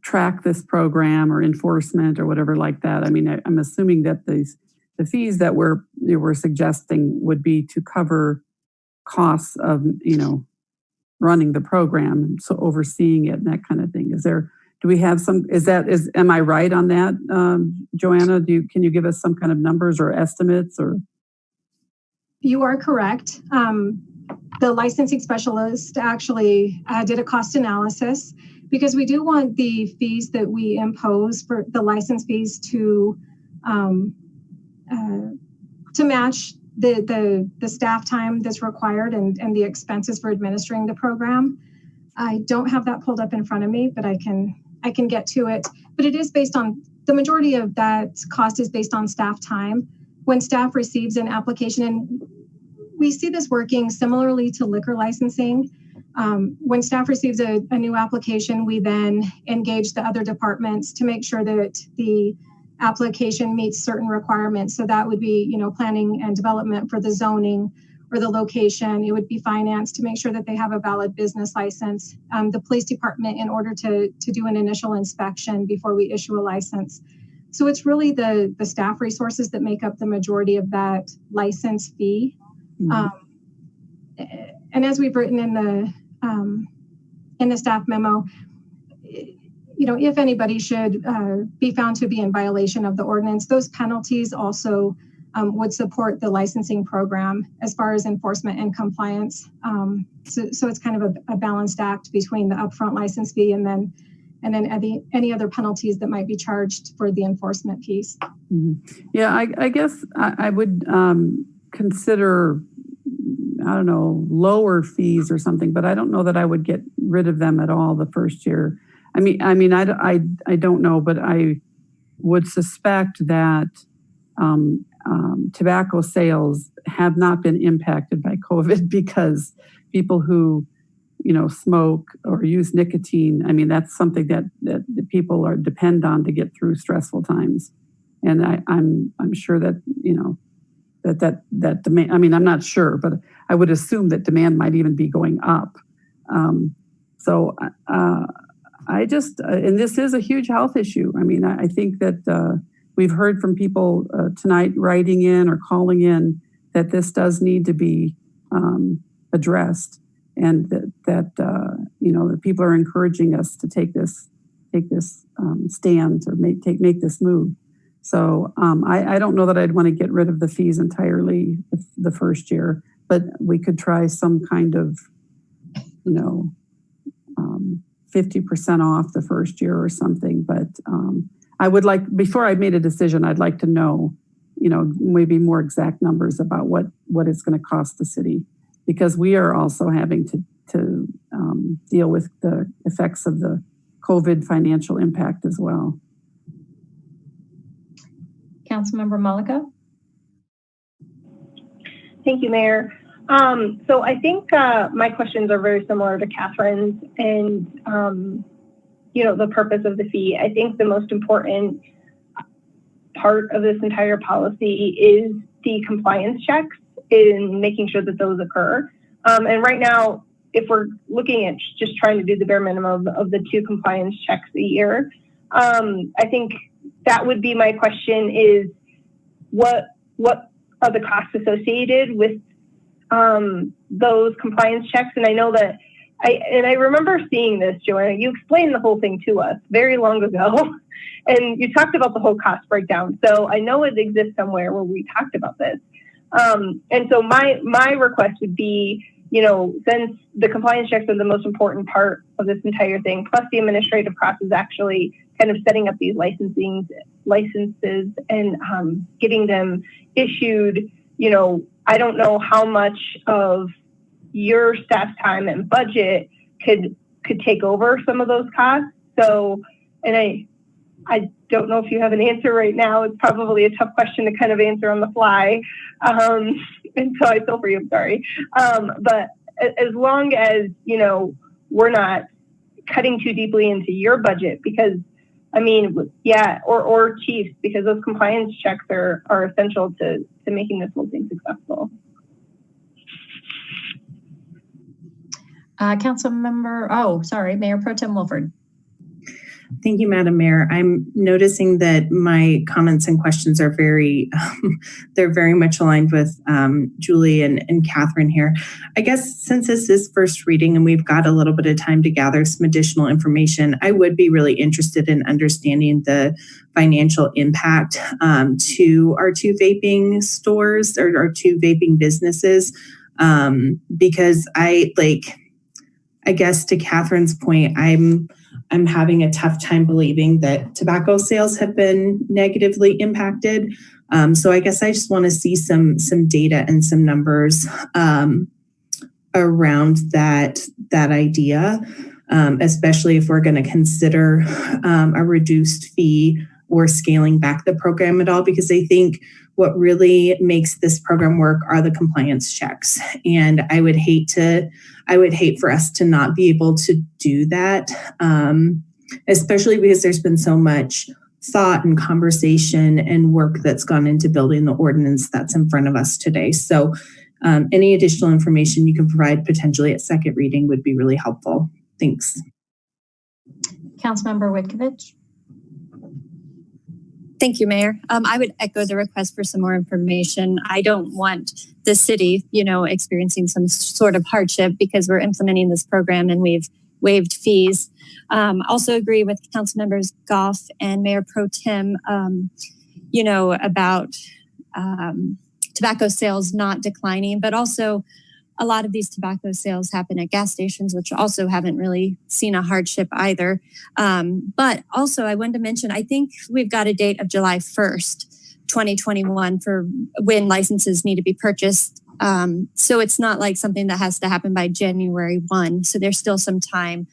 track this program or enforcement or whatever like that. I mean, I'm assuming that the fees that we're suggesting would be to cover costs of, running the program, so overseeing it and that kind of thing. Am I right on that, Joanna? Can you give us some kind of numbers or estimates or? You are correct. The licensing specialist actually did a cost analysis, because we do want the fees that we impose for the license fees to match the staff time that's required and the expenses for administering the program. I don't have that pulled up in front of me, but I can get to it. But it is based on, the majority of that cost is based on staff time. When staff receives an application, and we see this working similarly to liquor licensing. When staff receives a new application, we then engage the other departments to make sure that the application meets certain requirements. So that would be, planning and development for the zoning or the location. It would be finance to make sure that they have a valid business license. The police department in order to do an initial inspection before we issue a license. So it's really the staff resources that make up the majority of that license fee. Mm-hmm. And as we've written in the staff memo, if anybody should be found to be in violation of the ordinance, those penalties also would support the licensing program as far as enforcement and compliance. So it's kind of a balanced act between the upfront license fee and then any other penalties that might be charged for the enforcement piece. Mm-hmm. Yeah, I guess I would consider I don't know, lower fees or something, but I don't know that I would get rid of them at all the first year. I don't know, but I would suspect that tobacco sales have not been impacted by COVID because people who, smoke or use nicotine, that's something that the people depend on to get through stressful times. And I'm sure that, that demand, I'm not sure, but I would assume that demand might even be going up. And this is a huge health issue. I think that we've heard from people tonight writing in or calling in that this does need to be addressed, and that people are encouraging us to take this stand or make this move. So I don't know that I'd want to get rid of the fees entirely the first year, but we could try some kind of 50% off the first year or something. But I would like, before I made a decision, I'd like to know, maybe more exact numbers about what it's going to cost the city, because we are also having to deal with the effects of the COVID financial impact as well. Councilmember Malika. Thank you, Mayor. So I think my questions are very similar to Catherine's, and the purpose of the fee. I think the most important part of this entire policy is the compliance checks in making sure that those occur. And right now, if we're looking at just trying to do the bare minimum of the 2 compliance checks a year, I think that would be my question: is what are the costs associated with those compliance checks? And I know that I remember seeing this, Joanna. You explained the whole thing to us very long ago, and you talked about the whole cost breakdown. So I know it exists somewhere where we talked about this. And so my request would be, since the compliance checks are the most important part of this entire thing, plus the administrative process actually kind of setting up these licenses and getting them issued, I don't know how much of your staff time and budget could take over some of those costs. So, and I don't know if you have an answer right now. It's probably a tough question to kind of answer on the fly. And so I feel for you, I'm sorry. But as long as, we're not cutting too deeply into your budget, because or chiefs, because those compliance checks are essential to making this whole thing successful. Mayor Pro Tem Wilford. Thank you, Madam Mayor. I'm noticing that my comments and questions are they're very much aligned with Julie and Catherine here. I guess since this is first reading and we've got a little bit of time to gather some additional information, I would be really interested in understanding the financial impact to our 2 vaping stores or our 2 vaping businesses, because I guess to Catherine's point, I'm having a tough time believing that tobacco sales have been negatively impacted. So I guess I just want to see some data and some numbers around that idea, especially if we're going to consider a reduced fee or scaling back the program at all, because I think what really makes this program work are the compliance checks. And I would hate for us to not be able to do that, especially because there's been so much thought and conversation and work that's gone into building the ordinance that's in front of us today. So any additional information you can provide potentially at second reading would be really helpful. Thanks. Councilmember Witkovich. Thank you, Mayor. I would echo the request for some more information. I don't want the city, experiencing some sort of hardship because we're implementing this program and we've waived fees. Also agree with Council Members Goff and Mayor Pro Tem, about tobacco sales not declining, but also a lot of these tobacco sales happen at gas stations, which also haven't really seen a hardship either. But also I wanted to mention, I think we've got a date of July 1st, 2021 for when licenses need to be purchased. So it's not like something that has to happen by January 1. So there's still some time.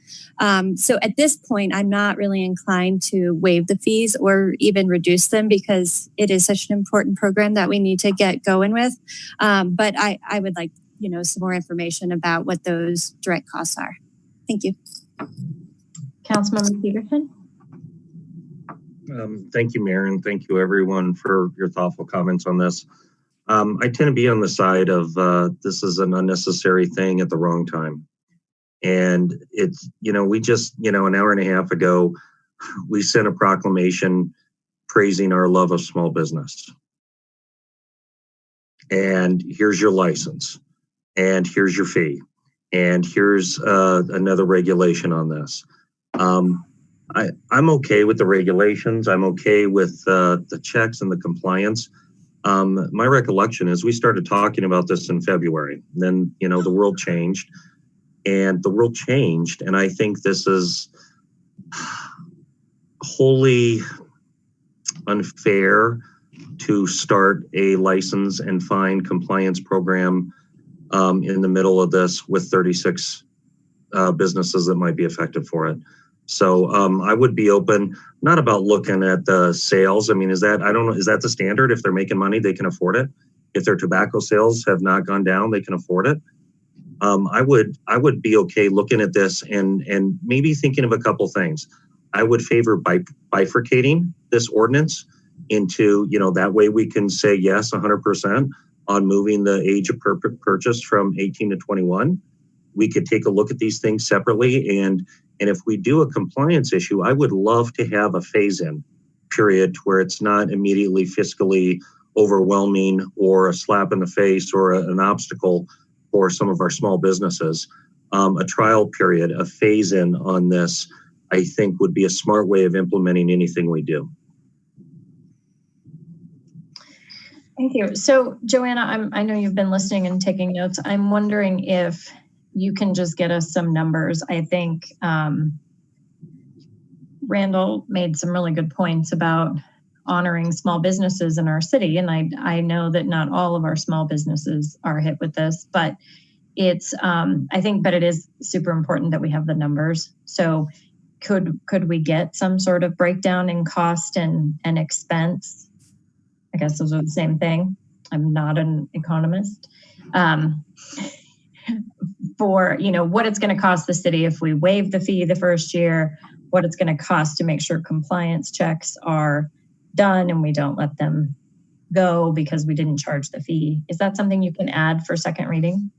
So at this point, I'm not really inclined to waive the fees or even reduce them because it is such an important program that we need to get going with. But I would like, some more information about what those direct costs are. Thank you. Councilmember Peterson. Thank you, Mayor, and thank you everyone for your thoughtful comments on this. I tend to be on the side of this is an unnecessary thing at the wrong time. And it's, we just, an hour and a half ago, we sent a proclamation praising our love of small business. And here's your license, and here's your fee, and here's another regulation on this. I'm okay with the regulations. I'm okay with the checks and the compliance. My recollection is we started talking about this in February. Then, the world changed. And I think this is wholly unfair to start a license and fine compliance program in the middle of this with 36 businesses that might be affected for it. So I would be open, not about looking at the sales. I mean, is that the standard? If they're making money, they can afford it. If their tobacco sales have not gone down, they can afford it. I would be okay looking at this and maybe thinking of a couple things. I would favor bifurcating this ordinance into, that way we can say yes 100% on moving the age of purchase from 18 to 21. We could take a look at these things separately. And if we do a compliance issue, I would love to have a phase-in period where it's not immediately fiscally overwhelming or a slap in the face or an obstacle for some of our small businesses. A trial period, a phase-in on this, I think would be a smart way of implementing anything we do. Thank you. So, Joanna, I know you've been listening and taking notes. I'm wondering if you can just get us some numbers. I think Randall made some really good points about honoring small businesses in our city. And I know that not all of our small businesses are hit with this, but it's, but it is super important that we have the numbers. So could we get some sort of breakdown in cost and expense? I guess those are the same thing. I'm not an economist. For, what it's going to cost the city if we waive the fee the first year, what it's going to cost to make sure compliance checks are done and we don't let them go because we didn't charge the fee. Is that something you can add for second reading?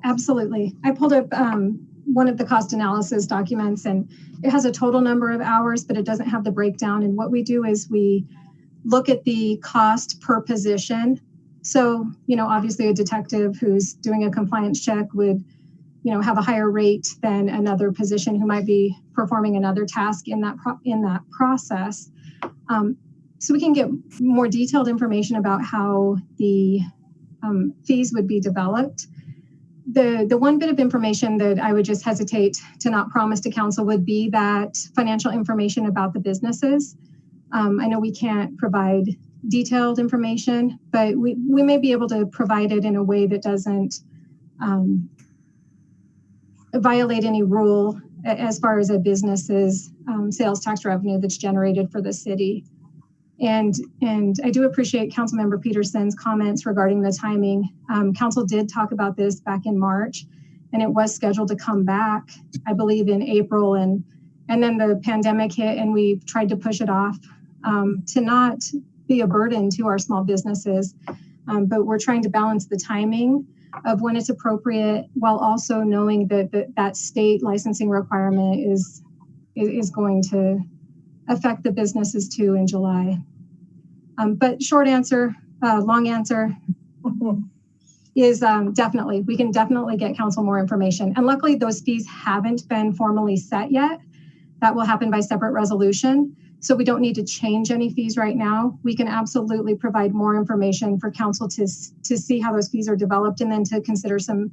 Absolutely. I pulled up one of the cost analysis documents and it has a total number of hours, but it doesn't have the breakdown. And what we do is we look at the cost per position. So, obviously a detective who's doing a compliance check would, have a higher rate than another position who might be performing another task in that process. So we can get more detailed information about how the fees would be developed. The one bit of information that I would just hesitate to not promise to council would be that financial information about the businesses. I know we can't provide detailed information, but we may be able to provide it in a way that doesn't violate any rule as far as a business's sales tax revenue that's generated for the city. And I do appreciate Councilmember Peterson's comments regarding the timing. Council did talk about this back in March, and it was scheduled to come back, I believe, in April, and then the pandemic hit, and we tried to push it off to not be a burden to our small businesses. But we're trying to balance the timing of when it's appropriate while also knowing that state licensing requirement is going to affect the businesses too in July. But short answer, long answer is definitely, we can definitely get council more information. And luckily those fees haven't been formally set yet. That will happen by separate resolution. So we don't need to change any fees right now. We can absolutely provide more information for council to see how those fees are developed and then to consider some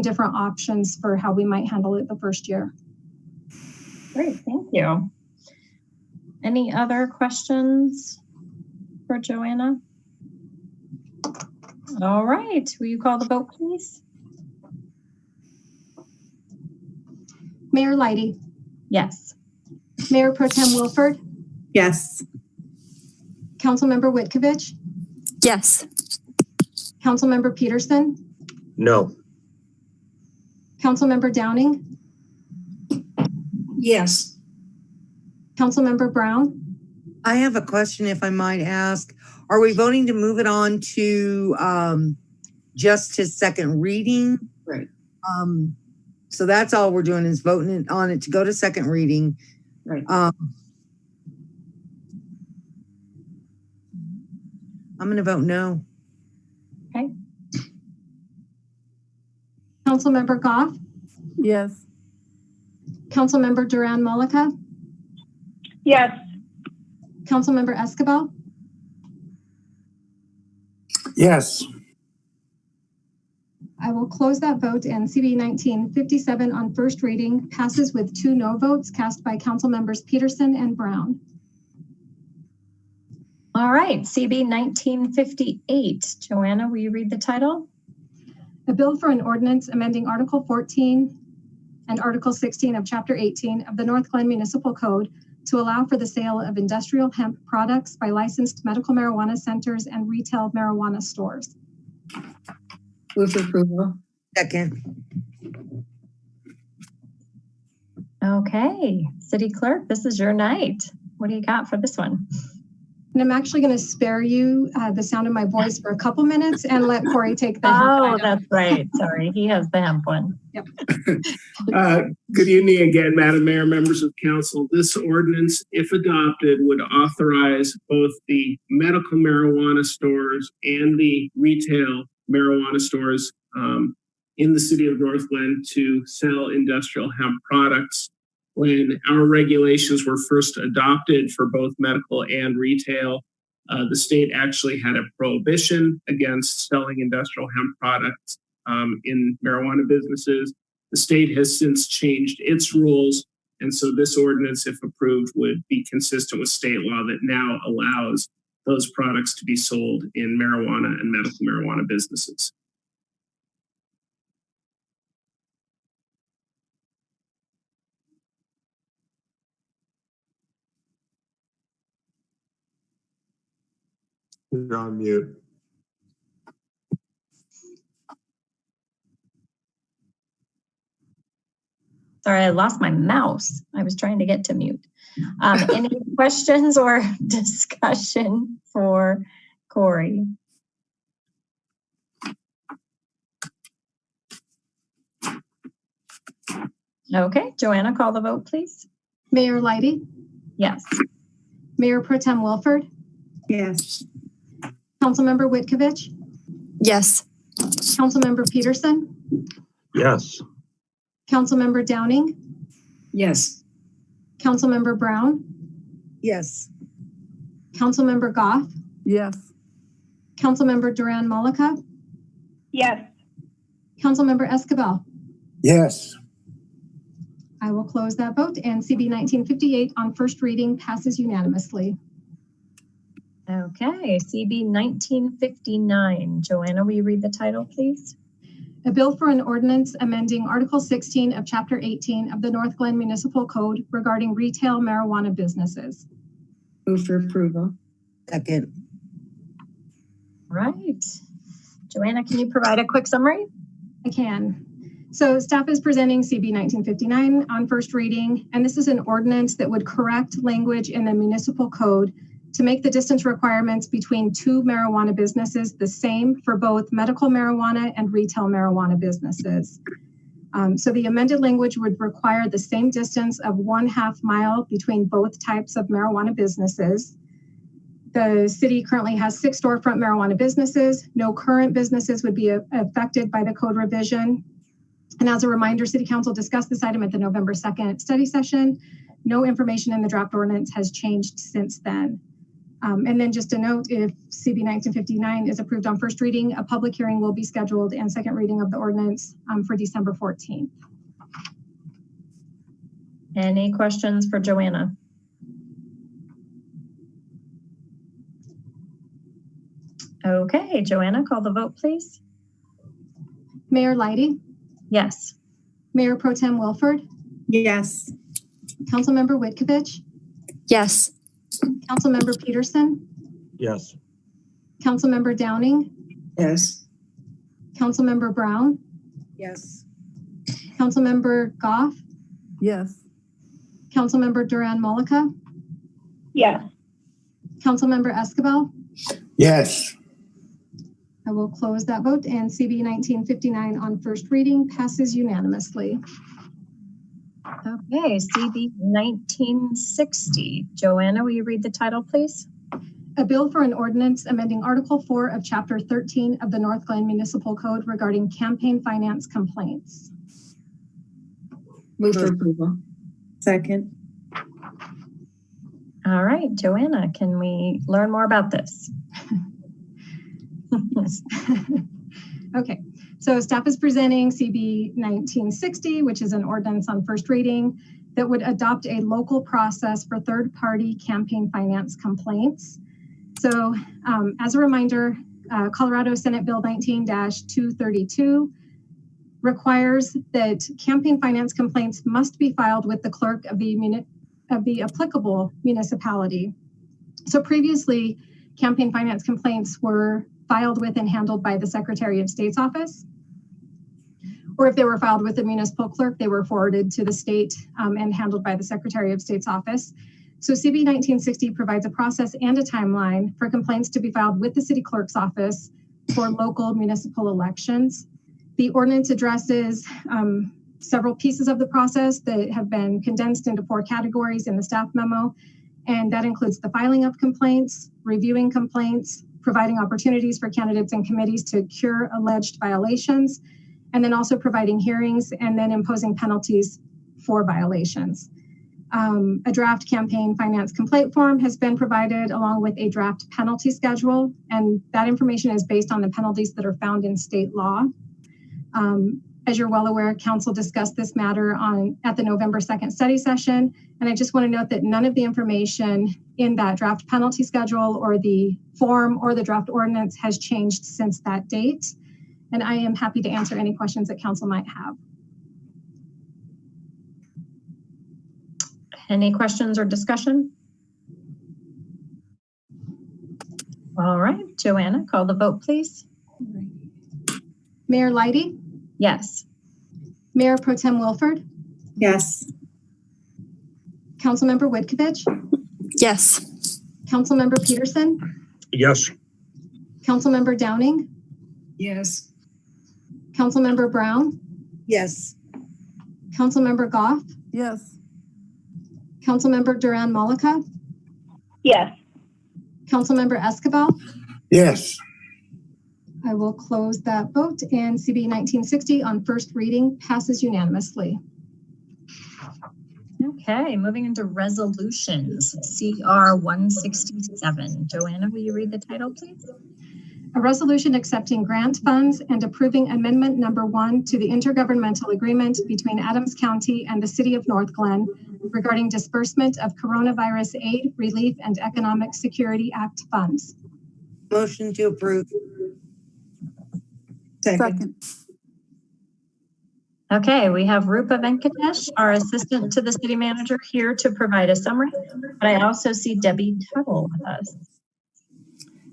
different options for how we might handle it the first year. Great, thank you. Any other questions for Joanna? All right, will you call the vote, please? Mayor Lighty, Yes. Mayor Pro Tem Wilford, Yes. Councilmember Witkovich, Yes. Councilmember Peterson, No. Councilmember Downing, Yes. Councilmember Brown. I have a question, if I might ask. Are we voting to move it on to just to second reading? Right. So that's all we're doing is voting on it to go to second reading. Right. I'm going to vote no. Okay. Councilmember Goff, Yes. Councilmember Duran Mullica, Yes. Councilmember Escobar. Yes. I will close that vote, and CB 1957 on first reading passes with 2 no votes cast by Council members Peterson and Brown. All right, CB 1958. Joanna, will you read the title? A bill for an ordinance amending Article 14 and Article 16 of Chapter 18 of the Northglenn Municipal Code to allow for the sale of industrial hemp products by licensed medical marijuana centers and retail marijuana stores. Move for approval. Second. Okay, City Clerk, this is your night. What do you got for this one? And I'm actually going to spare you the sound of my voice for a couple minutes and let Corey take the hemp Oh, item. that's right. Sorry, he has the hemp one. Yep. Good evening again, Madam Mayor, members of council. This ordinance, if adopted, would authorize both the medical marijuana stores and the retail marijuana stores in the city of Northglenn to sell industrial hemp products. When our regulations were first adopted for both medical and retail, the state actually had a prohibition against selling industrial hemp products in marijuana businesses. The state has since changed its rules, and so this ordinance, if approved, would be consistent with state law that now allows those products to be sold in marijuana and medical marijuana businesses. You're on mute. Sorry, I lost my mouse. I was trying to get to mute. Any questions or discussion for Corey? Okay, Joanna, call the vote, please. Mayor Lighty, Yes. Mayor Pro Tem Wilford, Yes. Councilmember Witkovich, Yes. Councilmember Peterson, Yes. Councilmember Downing, Yes. Councilmember Brown, Yes. Councilmember Goff, Yes. Councilmember Duran Mullica, Yes. Councilmember Escobar. Yes. I will close that vote, and CB 1958 on first reading passes unanimously. Okay, CB 1959. Joanna, will you read the title, please? A bill for an ordinance amending Article 16 of Chapter 18 of the Northglenn Municipal Code regarding retail marijuana businesses. Move for approval. Second. Right. Joanna, can you provide a quick summary? I can. So staff is presenting CB 1959 on first reading, and this is an ordinance that would correct language in the municipal code to make the distance requirements between 2 marijuana businesses the same for both medical marijuana and retail marijuana businesses. So the amended language would require the same distance of 1/2 mile between both types of marijuana businesses. The city currently has 6 storefront marijuana businesses. No current businesses would be affected by the code revision. And as a reminder, City Council discussed this item at the November 2nd study session. No information in the draft ordinance has changed since then. And then just a note, if CB 1959 is approved on first reading, a public hearing will be scheduled and second reading of the ordinance for December 14th. Any questions for Okay, Joanna, call the vote, please. Mayor Leidy, Yes. Mayor Pro Tem Wilford, Yes. Councilmember Whitkovich, Yes. Councilmember Peterson, Yes. Councilmember Downing, Yes. Councilmember Brown, Yes. Councilmember Goff, Yes. Councilmember Duran Mullica, Yes. Councilmember Escabel. Yes. I will close that vote, and CB 1959 on first reading passes unanimously. Okay, CB 1960. Joanna, will you read the title, please? A bill for an ordinance amending Article 4 of Chapter 13 of the Northglenn Municipal Code regarding campaign finance complaints. Move for approval. Second. All right, Joanna, can we learn more about this? Okay, so staff is presenting CB 1960, which is an ordinance on first reading that would adopt a local process for third-party campaign finance complaints. So as a reminder, Colorado Senate Bill 19-232 requires that campaign finance complaints must be filed with the clerk of the applicable municipality. So previously, campaign finance complaints were filed with and handled by the Secretary of State's office. Or if they were filed with the municipal clerk, they were forwarded to the state and handled by the Secretary of State's office. So CB 1960 provides a process and a timeline for complaints to be filed with the city clerk's office for local municipal elections. The ordinance addresses several pieces of the process that have been condensed into 4 categories in the staff memo. And that includes the filing of complaints, reviewing complaints, providing opportunities for candidates and committees to cure alleged violations, and then also providing hearings and then imposing penalties for violations. A draft campaign finance complaint form has been provided along with a draft penalty schedule, and that information is based on the penalties that are found in state law. As you're well aware, Council discussed this matter at the November 2nd study session, and I just want to note that none of the information in that draft penalty schedule or the form or the draft ordinance has changed since that date, and I am happy to answer any questions that Council might have. Any questions or discussion? All right, Joanna, call the vote, please. Mayor Leidy, Yes. Mayor Pro Tem Wilford, Yes. Councilmember Whitkovich, Yes. Councilmember Peterson, Yes. Councilmember Downing, Yes. Councilmember Brown, Yes. Councilmember Goff, Yes. Councilmember Duran Mullica, Yes. Councilmember Escabel. Yes. I will close that vote, and CB 1960 on first reading passes unanimously. Okay, moving into resolutions, CR 167. Joanna, will you read the title, please? A resolution accepting grant funds and approving amendment number 1 to the intergovernmental agreement between Adams County and the City of Northglenn regarding disbursement of Coronavirus Aid, Relief, and Economic Security Act funds. Motion to approve. Second. Okay, we have Rupa Venkatesh, our assistant to the city manager, here to provide a summary, but I also see Debbie Tuttle with us.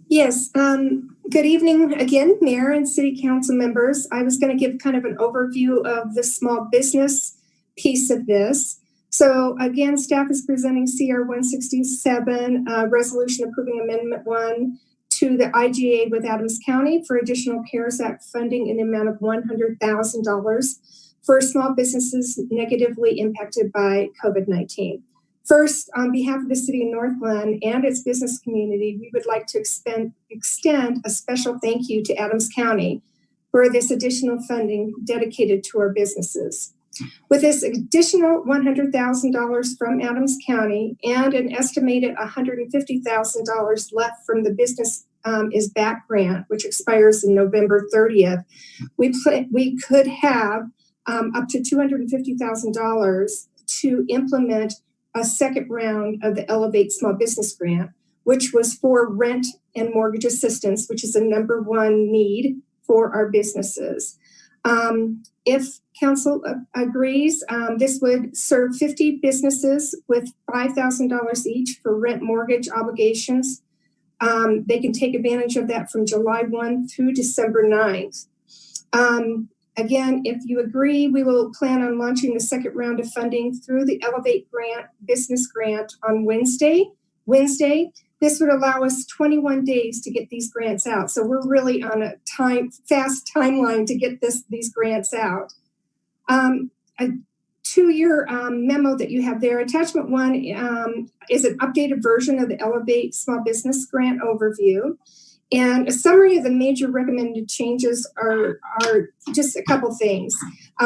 Yes, good evening again, Mayor and City Council members. I was going to give kind of an overview of the small business piece of this. So again, staff is presenting CR 167, resolution approving Amendment 1 to the IGA with Adams County for additional CARES Act funding in the amount of $100,000 for small businesses negatively impacted by COVID-19. First, on behalf of the City of Northglenn and its business community, we would like to extend a special thank you to Adams County for this additional funding dedicated to our businesses. With this additional $100,000 from Adams County and an estimated $150,000 left from the Business is Back grant, which expires in November 30th, we could have up to $250,000 to implement a second round of the Elevate Small Business Grant, which was for rent and mortgage assistance, which is the number one need for our businesses. If council agrees, this would serve 50 businesses with $5,000 each for rent mortgage obligations. They can take advantage of that from July 1 through December 9th. Again, if you agree, we will plan on launching the second round of funding through the Elevate Grant Business Grant on Wednesday. This would allow us 21 days to get these grants out. So we're really on a fast timeline to get these grants out. A 2-year memo that you have there, attachment 1 is an updated version of the Elevate Small Business Grant overview. And a summary of the major recommended changes are just a couple things.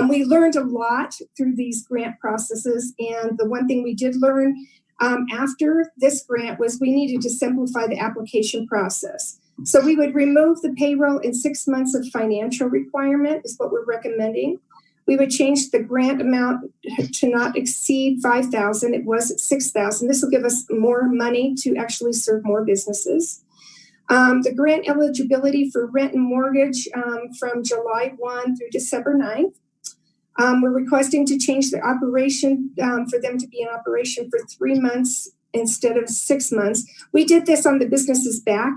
We learned a lot through these grant processes. And the one thing we did learn after this grant was we needed to simplify the application process. So we would remove the payroll and 6 months of financial requirement is what we're recommending. We would change the grant amount to not exceed $5,000. It was at $6,000. This will give us more money to actually serve more businesses. The grant eligibility for rent and mortgage from July 1 through December 9th. We're requesting to change the operation for them to be in operation for 3 months instead of 6 months. We did this on the Businesses Back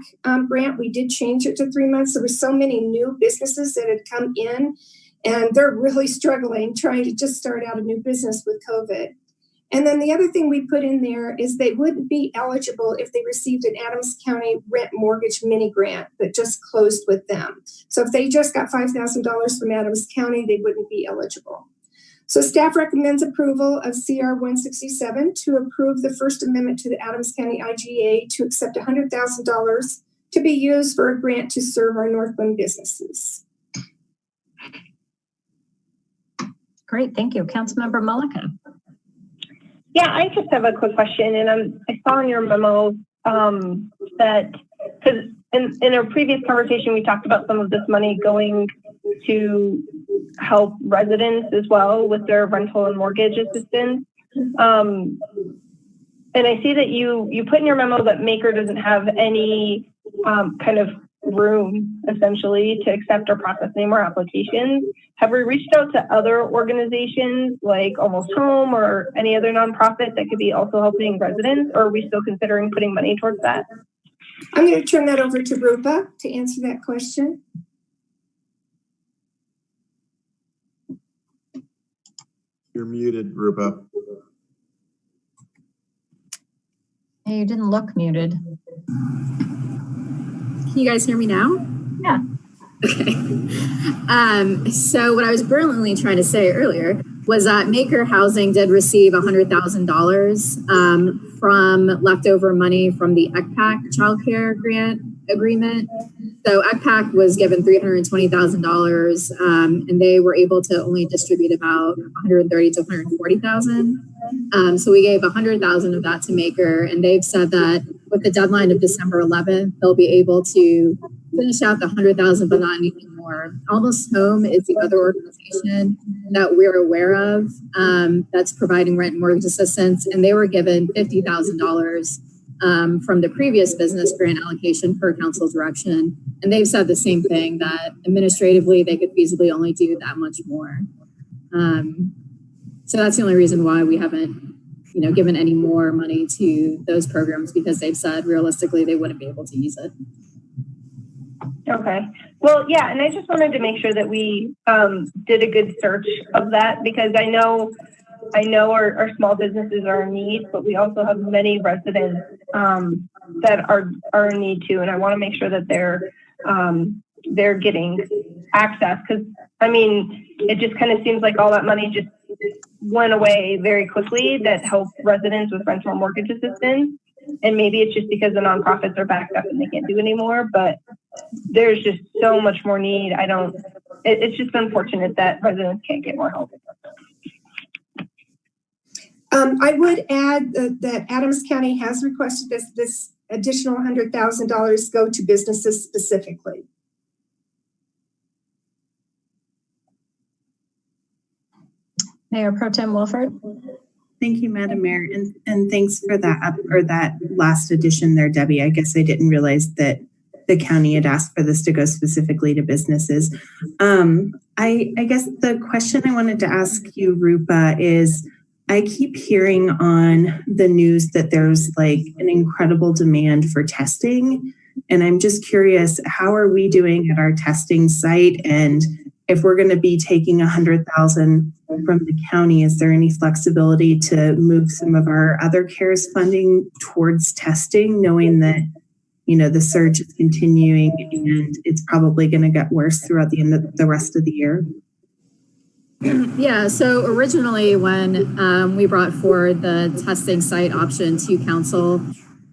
grant. We did change it to 3 months. There were so many new businesses that had come in, and they're really struggling trying to just start out a new business with COVID. And then the other thing we put in there is they wouldn't be eligible if they received an Adams County rent mortgage mini grant that just closed with them. So if they just got $5,000 from Adams County, they wouldn't be eligible. So staff recommends approval of CR 167 to approve the First Amendment to the Adams County IGA to accept $100,000 to be used for a grant to serve our Northglenn businesses. Great, thank you. Councilmember Mullica. Yeah, I just have a quick question, and I saw in your memo that, because in our previous conversation, we talked about some of this money going to help residents as well with their rental and mortgage assistance. And I see that you put in your memo that Maker doesn't have any kind of room essentially to accept or process any more applications. Have we reached out to other organizations like Almost Home or any other nonprofit that could be also helping residents, or are we still considering putting money towards that? I'm going to turn that over to Rupa to answer that question. You're muted, Rupa. Hey, you didn't look muted. Can you guys hear me now? Yeah. Okay. So what I was brilliantly trying to say earlier was that Maker Housing did receive $100,000 from leftover money from the ECPAC childcare grant agreement. So ECPAC was given $320,000, and they were able to only distribute about $130,000 to $140,000. So we gave $100,000 of that to Maker, and they've said that with the deadline of December 11th, they'll be able to finish out the $100,000, but not anything more. Almost Home is the other organization that we're aware of that's providing rent and mortgage assistance, and they were given $50,000 from the previous business grant allocation per council direction. And they've said the same thing, that administratively they could feasibly only do that much more. So that's the only reason why we haven't, given any more money to those programs, because they've said realistically they wouldn't be able to use it. Okay. Well, yeah, and I just wanted to make sure that we did a good search of that, because I know our small businesses are in need, but we also have many residents that are in need too, and I want to make sure that they're getting access, because it just kind of seems like all that money just went away very quickly that helped residents with rental and mortgage assistance. And maybe it's just because the nonprofits are backed up and they can't do anymore, but there's just so much more need. It's just unfortunate that residents can't get more help. I would add that Adams County has requested this additional $100,000 go to businesses specifically. Mayor Pro Tem Wolford. Thank you, Madam Mayor, and thanks for that last addition there, Debbie. I guess I didn't realize that the county had asked for this to go specifically to businesses. I guess the question I wanted to ask you, Rupa, is I keep hearing on the news that there's like an incredible demand for testing. And I'm just curious, how are we doing at our testing site? And if we're going to be taking 100,000 from the county, is there any flexibility to move some of our other CARES funding towards testing, knowing that, you know, the surge is continuing and it's probably going to get worse throughout the end of the rest of the year? Yeah, so originally when we brought forward the testing site option to council,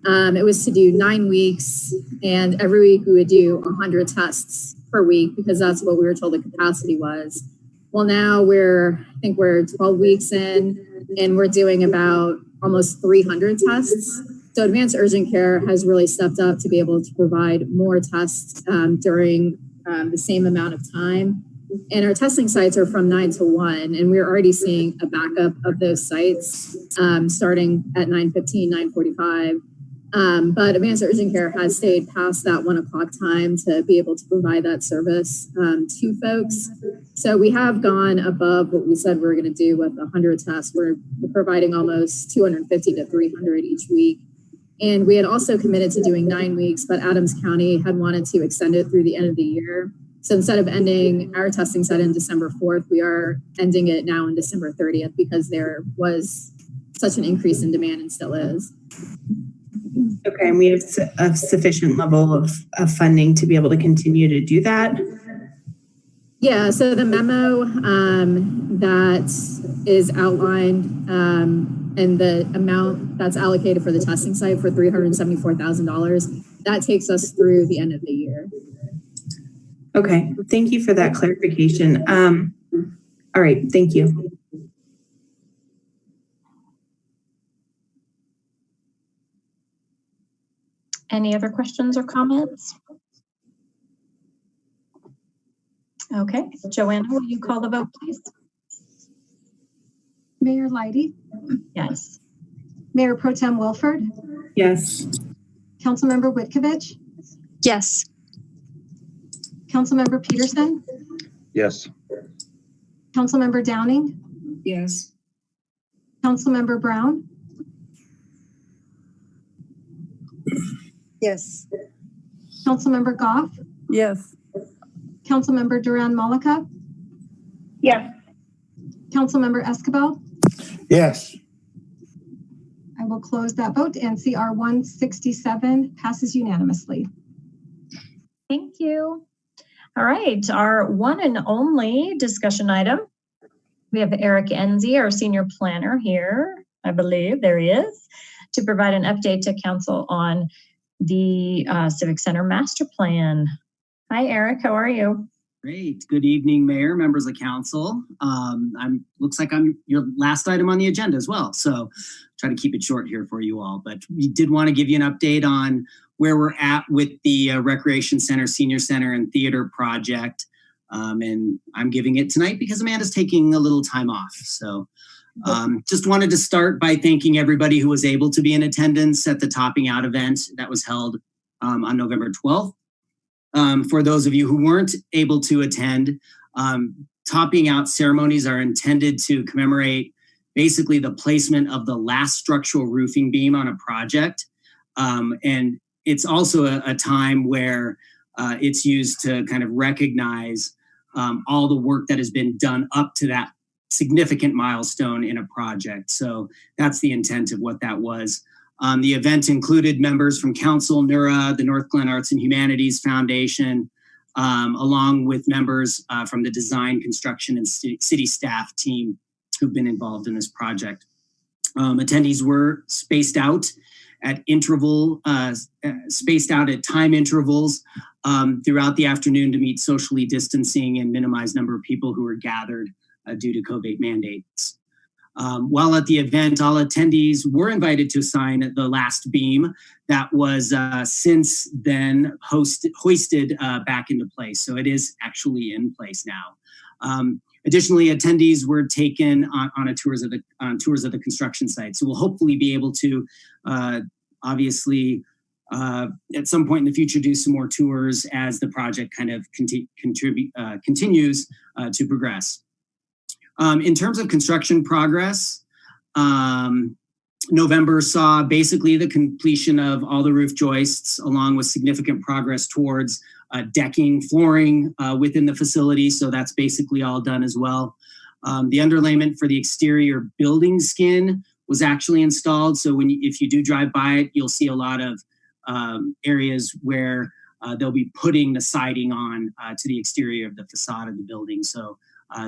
it was to do 9 weeks, and every week we would do 100 tests per week because that's what we were told the capacity was. Well, now I think we're 12 weeks in, and we're doing about almost 300 tests. So Advanced Urgent Care has really stepped up to be able to provide more tests during the same amount of time. And our testing sites are from 9 to 1, and we're already seeing a backup of those sites starting at 9:15, 9:45. But Advanced Urgent Care has stayed past that 1 o'clock time to be able to provide that service to folks. So we have gone above what we said we were going to do with 100 tests. We're providing almost 250 to 300 each week. And we had also committed to doing 9 weeks, but Adams County had wanted to extend it through the end of the year. So instead of ending our testing set in December 4th, we are ending it now in December 30th because there was such an increase in demand and still is. Okay, and we have a sufficient level of funding to be able to continue to do that? Yeah, so the memo that is outlined and the amount that's allocated for the testing site for $374,000, that takes us through the end of the year. Okay, thank you for that clarification. All right, thank you. Any other questions or comments? Okay, Joanna, will you call the vote, please? Mayor Leidy? Yes. Mayor Pro Tem Wilford? Yes. Councilmember Witkovich? Yes. Councilmember Peterson? Yes. Councilmember Downing? Yes. Councilmember Brown? Yes. Councilmember Goff? Yes. Councilmember Duran Malika? Yes. Councilmember Escobar? Yes. I will close that vote, and CR 167 passes unanimously. Thank you. All right, our one and only discussion item. We have Eric Enzi, our senior planner here, I believe, there he is, to provide an update to council on the Civic Center Master Plan. Hi, Eric, how are you? Great. Good evening, Mayor, members of council. Looks like I'm your last item on the agenda as well. So try to keep it short here for you all, but we did want to give you an update on where we're at with the Recreation Center, Senior Center, and Theater project. And I'm giving it tonight because Amanda's taking a little time off. So just wanted to start by thanking everybody who was able to be in attendance at the Topping Out event that was held on November 12th. For those of you who weren't able to attend, Topping Out ceremonies are intended to commemorate basically the placement of the last structural roofing beam on a project. And it's also a time where it's used to kind of recognize all the work that has been done up to that significant milestone in a project. So that's the intent of what that was. The event included members from Council, NURA, the Northglenn Arts and Humanities Foundation, along with members from the design, construction, and city staff team who've been involved in this project. Attendees were spaced out at time intervals throughout the afternoon to meet socially distancing and minimize number of people who were gathered due to COVID mandates. While at the event, all attendees were invited to sign the last beam that was since then hoisted back into place. So it is actually in place now. Additionally, attendees were taken on tours of the construction site. So we'll hopefully be able to, obviously, at some point in the future, do some more tours as the project kind of continues to progress. In terms of construction progress, November saw basically the completion of all the roof joists, along with significant progress towards decking, flooring within the facility. So that's basically all done as well. The underlayment for the exterior building skin was actually installed. So if you do drive by it, you'll see a lot of areas where they'll be putting the siding on to the exterior of the facade of the building. So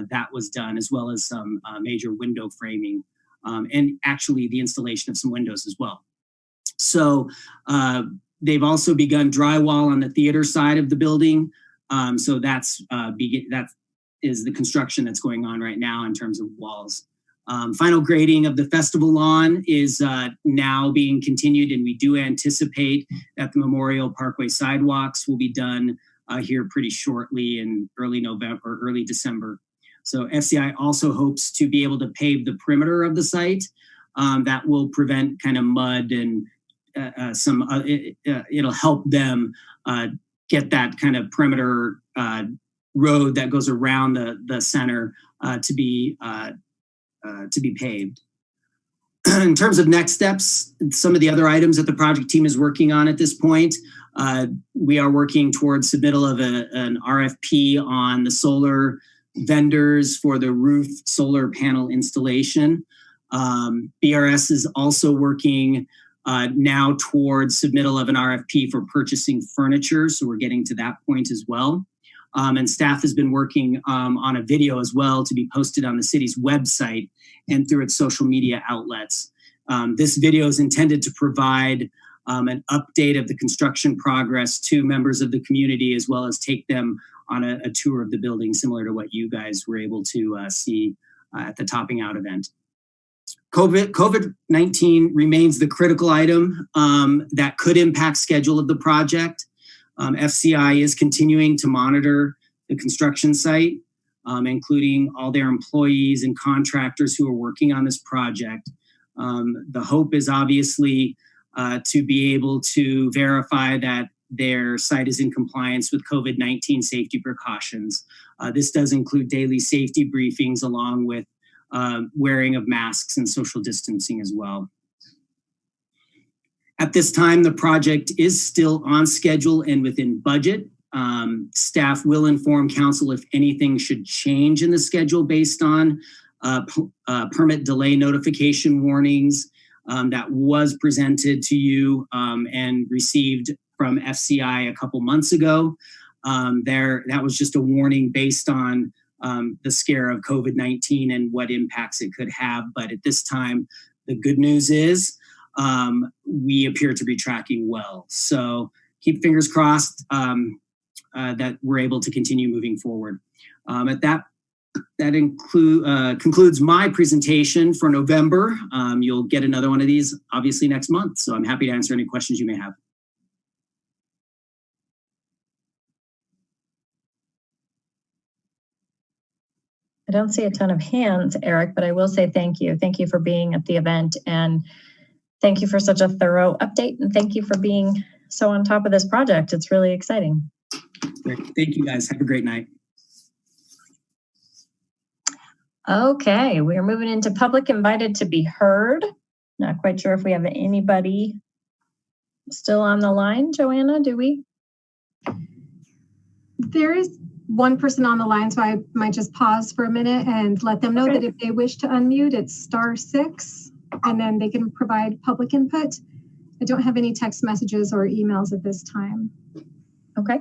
that was done, as well as some major window framing and actually the installation of some windows as well. So they've also begun drywall on the theater side of the building. So that is the construction that's going on right now in terms of walls. Final grading of the festival lawn is now being continued, and we do anticipate that the Memorial Parkway sidewalks will be done here pretty shortly in early November or early December. So FCI also hopes to be able to pave the perimeter of the site. That will prevent kind of mud and it'll help them get that kind of perimeter road that goes around the center to be paved. In terms of next steps, some of the other items that the project team is working on at this point, we are working towards submittal of an RFP on the solar vendors for the roof solar panel installation. BRS is also working now towards submittal of an RFP for purchasing furniture. So we're getting to that point as well. And staff has been working on a video as well to be posted on the city's website and through its social media outlets. This video is intended to provide an update of the construction progress to members of the community, as well as take them on a tour of the building, similar to what you guys were able to see at the topping out event. COVID-19 remains the critical item that could impact schedule of the project. FCI is continuing to monitor the construction site, including all their employees and contractors who are working on this project. The hope is obviously to be able to verify that their site is in compliance with COVID-19 safety precautions. This does include daily safety briefings along with wearing of masks and social distancing as well. At this time, the project is still on schedule and within budget. Staff will inform council if anything should change in the schedule based on permit delay notification warnings that was presented to you and received from FCI a couple months ago. That was just a warning based on the scare of COVID-19 and what impacts it could have. But at this time, the good news is we appear to be tracking well. So keep fingers crossed that we're able to continue moving forward. That concludes my presentation for November. You'll get another one of these obviously next month. So I'm happy to answer any questions you may have. I don't see a ton of hands, Eric, but I will say thank you. Thank you for being at the event, and thank you for such a thorough update, and thank you for being so on top of this project. It's really exciting. Great. Thank you guys. Have a great night. Okay, we're moving into public invited to be heard. Not quite sure if we have anybody still on the line. Joanna, do we? There is one person on the line, so I might just pause for a minute and let them know that if they wish to unmute, it's *6, and then they can provide public input. I don't have any text messages or emails at this time. Okay.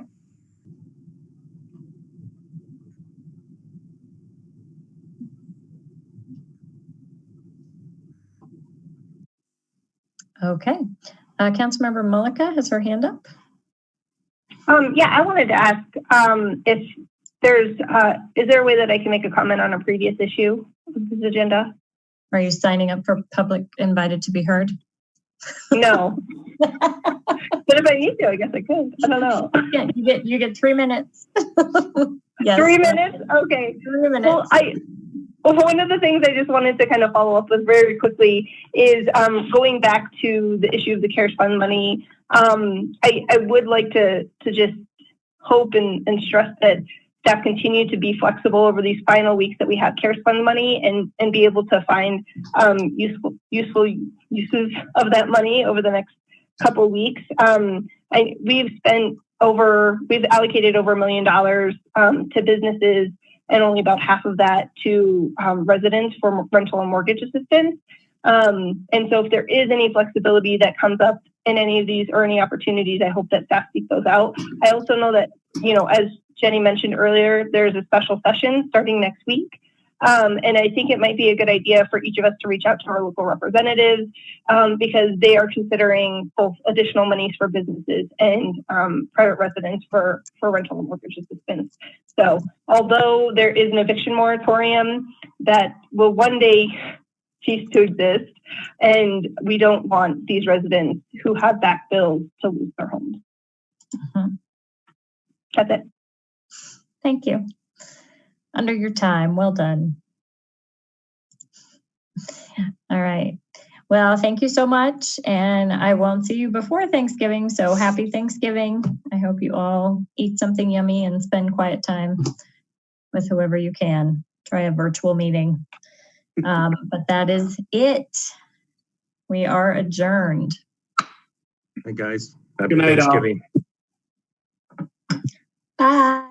Okay. Councilmember Mullica has her hand up. Yeah, I wanted to ask if there's, is there a way that I can make a comment on a previous issue of this agenda? Are you signing up for public invited to be heard? No. But if I need to, I guess I could. I don't know. Yeah, you get 3 minutes. Yes. 3 minutes? Okay. 3 minutes. Well, one of the things I just wanted to kind of follow up with very quickly is going back to the issue of the CARES Fund money. I would like to just hope and stress that staff continue to be flexible over these final weeks that we have CARES Fund money and be able to find useful uses of that money over the next couple of weeks. We've allocated over $1 million to businesses and only about half of that to residents for rental and mortgage assistance. And so if there is any flexibility that comes up in any of these or any opportunities, I hope that staff seek those out. I also know that, as Jenny mentioned earlier, there's a special session starting next week. And I think it might be a good idea for each of us to reach out to our local representatives because they are considering both additional monies for businesses and private residents for rental and mortgage assistance. So although there is an eviction moratorium that will one day cease to exist, and we don't want these residents who have back bills to lose their homes. Mm-hmm. That's it. Thank you. Under your time. Well done. All right. Well, thank you so much. And I won't see you before Thanksgiving. So happy Thanksgiving. I hope you all eat something yummy and spend quiet time with whoever you can. Try a virtual meeting. But that is it. We are adjourned. Hey guys. Happy Good night, all. Thanksgiving. Bye.